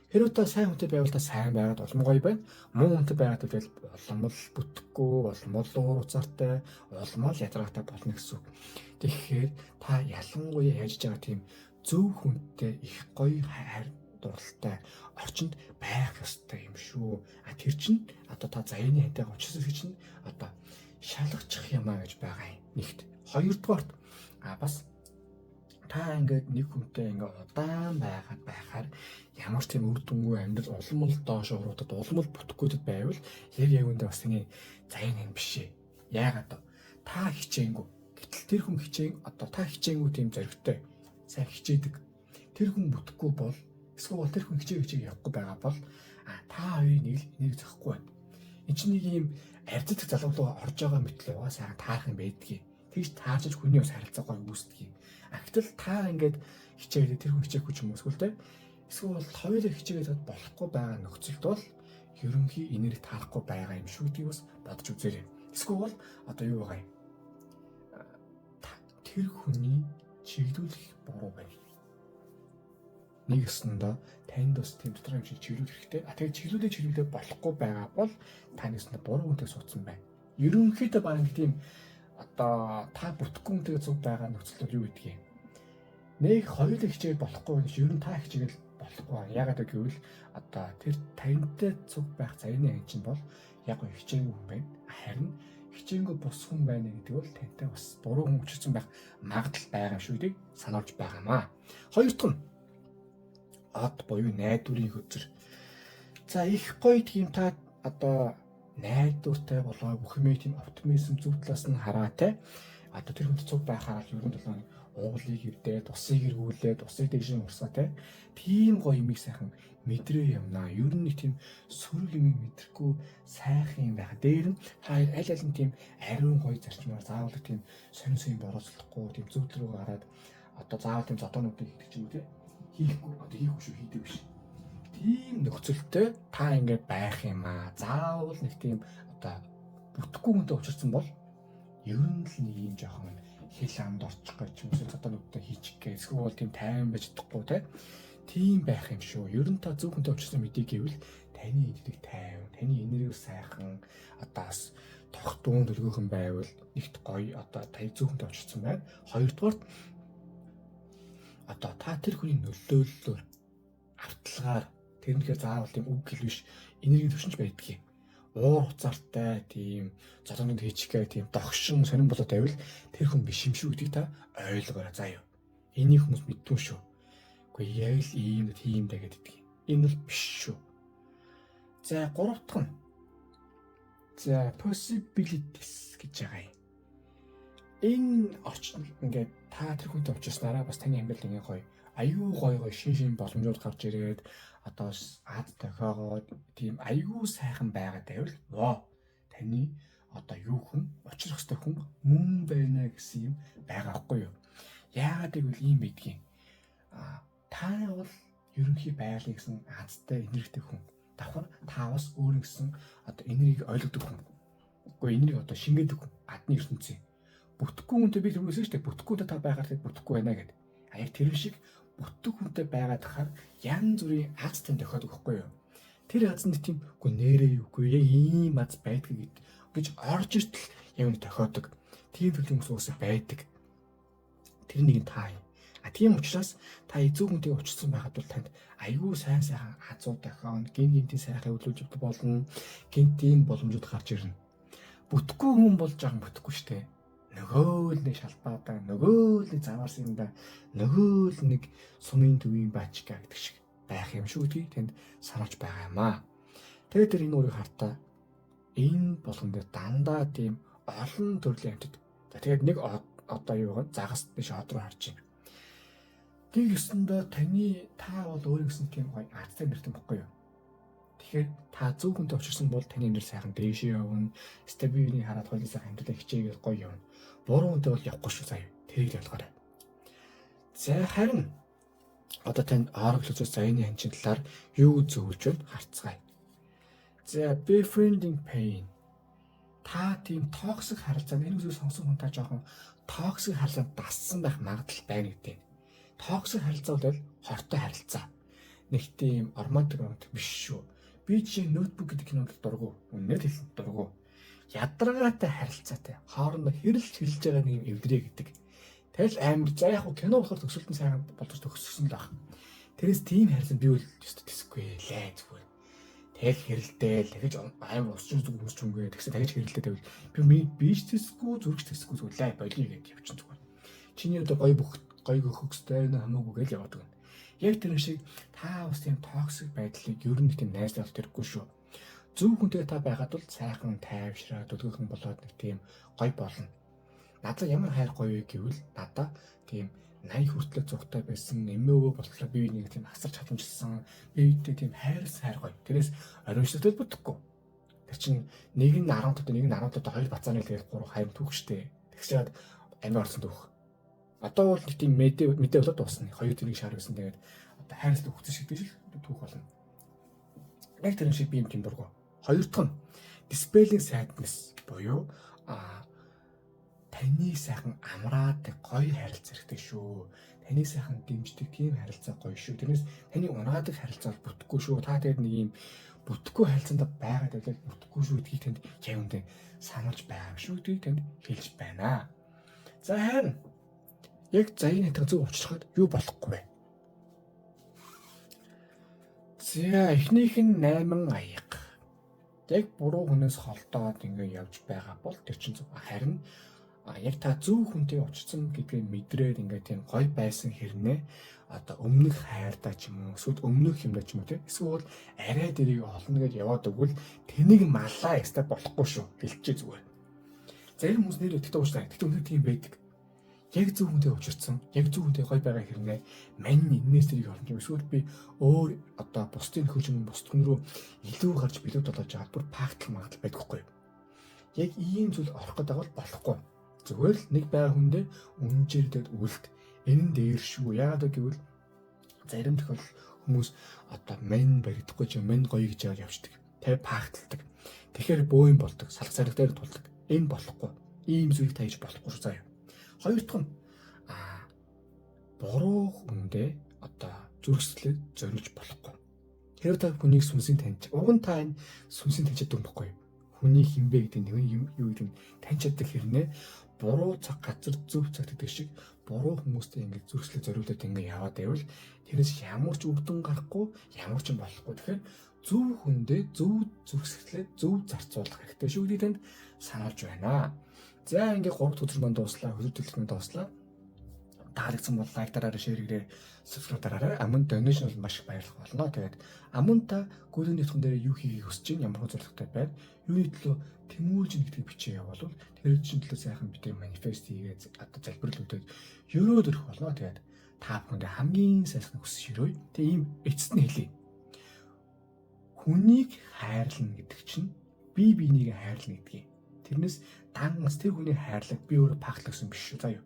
Хэрвээ та сайн хүнтэй байвал та сайн байгаад олон гоё байна. Муу хүнтэй байгаад бол улам л бүтэхгүй, улам л уур уцаартай, улам л ядаргатай болно гэсэн үг. Тэгэхээр та ялангуяа яаж байгаа тийм зөв хүнтэй их гоё хайр дуралтай орчинд байх ёстой юм шүү. Тэр чинь одоо та заяаны хантайгаа уулзсан чинь одоо шалгачих юм аа гэж байгаа юм. Нэгт. Хоёрдугаарт бас та ингээд нэг хүнтэй ингээд удаан байхаар ямар ч тийм үр дүнгүй амьдрал улам л доош уруудад улам л бүтэхгүйдэд байвал яг үүндээ бас ингэ заяан юм биш ээ. Яагаад вэ? Та хичээнгүй. Гэтэл тэр хүн одоо та хичээнгүй тийм зоригтой. Сайн хичээдэг. Тэр хүн бүтэхгүй бол эсвэл тэр хүн хичээг явахгүй байгаа бол та хоёрын нэг энийг зөхгүй байна. Энд чинь нэг юм арцдаг залуу орж байгаа мэтлээ угаа сайхан таарах юм байдгийг. Тэгж таарч хүний ус харилцаагаа үүсдэг. Гэтэл та ингээд хичээгээд тэр хүн хичээхгүй ч юм уу эсвэл хоёулаа хичээгээд болохгүй байгаа нөхцөлд бол ерөнхий энерги таарахгүй байгаа юм шүү гэдгийг бас бодож үзээрэй. Эсвэл одоо юу байгаа юм? Тэр хүний чиглүүлэх буруу байна. Нэг өсөндөө танд бас тийм доторх хэмжээ чиглүүлэх хэрэгтэй. Тэгээд чиглүүлээ болохгүй байгаа бол та нэсэндээ буруу хүнтэй суудсан байна. Ерөнхийдөө баг тийм одоо та бүтэхгүй хүнтэйгээ зүг байгаа нөхцөл юу гэдгийг. Нэг хоёулаа хичээл болохгүй гэж ер нь та хичээл болохгүй. Яагаад гэвэл одоо тэр тантай зүг байх заяаны ан чинь бол яг хичээнгүй хүн байна. Харин хичээнгүй бус хүн байна гэдэг бол тантай бас буруу хүн учирсан байх магадлал байгаа шүү гэдгийг сануулж байгаамаа. Хоёр дахь нь ад буюу найдварын хөзөр. За их гоё тийм та одоо найдвартай болоо бүх юм тийм оптимизм зөв талаас нь хараатай. Одоо тэр хүнд цуг байхаар л ерөн толгойн уулыг хөвдээд, усыг эргүүлээд, усыг дэжин урсаатай. Тийм гоё юмыг сайхан мэдрээ юмнаа. Ер нь нэг тийм сөрөг юм мэдрэхгүй сайхан юм байх. Дээр нь аль аль нь тийм ариун гоё зарчмаар заавал тийм сонин борооцлохгүй тийм зөв рүү гараад одоо заавал тийм зодоонуудыг хийх юм те. Хийхгүй одоо хийхгүй шүү хийдэг биш. Тийм нөхцөлтэй та ингээд байх юм аа. Заавал нэг тийм одоо бүтэхгүй хүнтэй уулзсан бол ер нь л нэг юм жоохон хэл амд орчих гэж юм шиг зодоонуудтай хийчих гээ. Эсвэл тийм тайван байж чадахгүй те. Тийм байх юм шүү. Ер нь та зөв хүнтэй уулзсан мэдээ гэвэл таны эддэг тайван, таны энерги сайхан одоо бас тогтуун төлгөөхөн байвал нэгт гоё одоо та зөв хүнтэй уулзсан байна. Хоёрдугаарт одоо та тэр хүний нөлөөллөөр авталгаар тэрнхээр заавал тийм үг хэл биш энерги төвшинч байдгийг. Уур уцаартай тийм зодонод хийчихгээ тийм догшин сонирн болоод байвал тэр хүн биш юм шүү гэдгийг та ойлгоорой заа юу. Энийг хүмүүс мэдтгүй шүү. Үгүй яг л ийм тийм даа гэдэг. Энэ бол биш шүү. За гурав дахь нь. За possibilities гэж байгаа юм. Энэ орчинд ингээд та тэр хүнтэй уулзсанараа бас таны амьдрал ингээ гоё аюу гоё шин боломжууд гарч ирээд одоо ад тохиогоод тийм аюу сайхан байгаад байвал воо таны одоо юу хүн учрах ёстой хүн мөн байна гэсэн юм байгаа байхгүй юу. Яагаад гэвэл ийм байдгийн та бол ерөнхий байгалийн гэсэн азтай энергитэй хүн. Давхар та бас өөр гэсэн одоо энергийг ойлгодог хүн. Үгүй энерги одоо шингээдэг хүн. Гадны ертөнцийн бүтэхгүй хүнтэй би түрүүсэн шүү дээ. Бүтэхгүй хүнтэй та байгаад бүтэхгүй байна гэдэг. Яг тэр шиг бүтэх хүнтэй байгаад хахаар янз бүрийн аз тань тохиодог байхгүй юу? Тэр азанд тийм үгүй нэрээ юугүй яг ийм аз байдгийг гэж орж иртэл яг нь тохиодог. Тийм төрлийн хүмүүс уусаа байдаг. Тэр нэг нь та юм. Тийм учраас та эзүү хүнтэй уулзсан байхад бол танд айгүй сайн азуу тохион, гинтийн сайхан хөдөлж болно. Гинтийн боломжууд гарч ирнэ. Бүтэхгүй хүн бол жоохон бүтэхгүй шүү дээ. Нөгөө л нэг шалбаатай, нөгөө л нэг заваарсан юм да, нөгөө л нэг сумын төвийн баачка гэдэг шиг байх юм шүү гэдгийг тэнд сануулж байгаа юм аа. Тэгээд тэр энэ үрийг хартаа энэ болгон дээр дандаа тийм олон төрлийн амьтад. За тэгээд нэг одоо юу вэ? Загас биш од руу харж байна. Тэг ёсондоо та бол өөрөө гэсэн тийм гоё арцтай нэртэй баггүй юу? Тэгэхээр та зөв хүнтэй учирсан бол таны амьдрал сайхан дээшээ явна. Стабилний хараад хоёулаа сайхан амьдралаа хичээгээл гоё явна. Буруу хүнтэй бол явахгүй шүү заяа. Тэрийг ялгаарай. За харин одоо танд аараглаж заяаны ханчин талаар юу зөвлөж байна харцгаая. За befriending pain. Та тийм токсик харилцаа энэ үсэг сонсон хүн та жоохон токсик харилцаанд дассан байх магадлал байна гэдэг. Токсик харилцаа бол хортой харилцаа. Нэг тийм романтик биш шүү. Би чинь ноутбук гэдэг кинонд дургу. Үнээр хэлсэн дургу. Ядаргаатай харилцаатай. Хоорондоо хэрэлж байгаа нэг юм эвдрээ гэдэг. Тэгэл амар за яг кино болохоор төгсөлтөн сайхан боловч төгссөн л баг. Тэрээс тийм харилцаа би үл тэсэхгүй лээ зүгээр. Тэгэл хэрэлдээл тэгэж амар усчин зүг өмсч өнгөө тэгсэн тэгэж хэрэлдээ тэгвэл би биш тэсэхгүй зүрх тэсэхгүй зүгээр лай болиё гэж явчихсан зүгээр. Чиний одоо гоё хөхстэй хамаагүй гэж яваад байна. Яг тэр шиг та бас тийм токсик байдлыг ер нь тийм найзлах хэрэггүй шүү. Зөв хүнтэй та байгаад бол сайхан тайвшраа дөлгөөхөн болоод нэг тийм гоё болно. Надад ямар хайр гоё гэвэл надад тийм 80 хүртэл зургтай байсан эмээгөө болтлоо би нэг тийм асар чадамжсан биедээ тийм хайр гоё. Тэрээс орииншилтэй бүтэхгүй. Тэр чинь нэг нь 10 тоо нэг нь 10 тоо хоёр бацааны л тэгээд 3 хайр түүх штэ. Тэгсээд амин орсон түүх. Одоо бол нэг тийм мэдээ болоод дуусна. Хоёр тэнэг шаар гэсэн тэгээд одоо хайрлалт өгсөн шиг биш л түүх болно. Яг тэр шиг би юм тийм дургу. Хоёр дахь нь dispelling sadness буюу таны сайхан амраад гоё харилцаа хэрэгтэй шүү. Таны сайхан дэмждэг тийм харилцаа гоё шүү. Тэрнээс таны унаадаг харилцаа бүтэхгүй шүү. Та тэгээд нэг юм бүтэхгүй харилцаанд байгаад байвал бүтэхгүй шүү гэдгийг танд явандаа сануулж байгаа шүү гэдгийг танд хэлж байна. За харин яг заяаны хатаг зөв уучлахад юу болохгүй вэ? За эхнийх нь 8 аяга. Яг буруу хүнээс холдоод ингэ явж байгаа бол тэр чинь зөв. Харин яг та зөв хүнтэй уулзсан гэдгийг мэдрээд ингээ тийм гоё байсан хэрнээ одоо өмнөх хайртаа ч юм уу эсвэл өмнөх юмдаа ч юм уу эсвэл арай дэрийг олно гэж яваад өгвөл тэнийг малаа яста болохгүй шүү хэлчихээ зүгээр. Зарим хүмүүс нэр өгдөгтэй уучлаа. Тэгтээ үнээр тийм байдаг. Яг зөв хүнтэй уулзсан, яг зөв хүнтэй гоё байгаа хэрнээ мань энэс тэрийг олно юм. Эсвэл би өөр одоо бусдын нөхөж юм бусд хүн рүү илүү гарч билүү толгойж аваад бүр пактл магадл байдаггүй. Яг ийм зүйл орох гэдэг бол болохгүй. Зүгээр л нэг байгаа хүндээ үнэнчээрдээд үлд. Энэ нь дээр шүү. Яагаад гэвэл зарим тохиол хүмүүс одоо мань баригдахгүй ч мань гоё гэж явждаг. Тэ пакталдаг. Тэгэхээр бөө юм болдог. Салх сарх дээр тулдаг. Энэ болохгүй. Ийм зүйлийг тааж болохгүй шүү заяа. Хоёр дахь нь буруу хүндээ одоо зүрхсэлээ зориулж болохгүй. Хэрвээ та хүнийг сүнсийн таньж, уг нь та энэ сүнсийн таньчаад байхгүй. Хүний хинбэ гэдэг нэг юм юу гэдэг нь таньж чаддаг хэрнээ буруу цаг газар зөв цаг гэдэг шиг буруу хүмүүстэй ингэ зүрхсэлээ зориулаад ингэ яваад байвал тэрээс ямар ч үр дүн гарахгүй, ямар ч юм болохгүй. Тэгэхээр зөв хүндээ зөв зүрхсэлээ зөв зарцуулах хэрэгтэй шүү гэдгийг танд сануулж байна. За ингээ 3 өдөр манд дууслаа, хөдөлгөөн дууслаа. Таалагдсан бол лайк дараарай, шеэр хийрээ, subscribe дараарай. Амун donation бол маш их баярлах болно. Тэгээд амун та гүрэн нэвтрэн дээр юу хийхийг хүсэж байна, ямар зорилготой байна. Юуны төлөө тэмүүлж нэгтгэж бичээ явуул тэр чинь төлөө сайхан битээ манифест хийгээд одоо залбирлуудад өрөөд өрөх болно. Тэгээд та бүхэнд хамгийн сайхан хүсэж өрөөе. Тэгээд ийм эцэст нь хэлье. Хүнийг хайрлна гэдэг чинь бие биенийг хайрлна гэдгийг. Тэрнээс дангас тэр хүний хайрлаг би өөрөө пагтлагсан биш шүү заяа.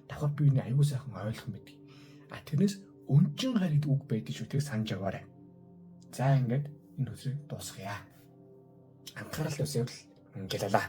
Давхар би энэ аюу сайхан ойлгох юм байдаг. Тэрнээс өнчин хайр гэдэг үг байдаг шүү. Тэр санаж яваарай. За ингээд энэ өдрийг дуусгая. Анхаарал тавьсан явдал ингээл алаа.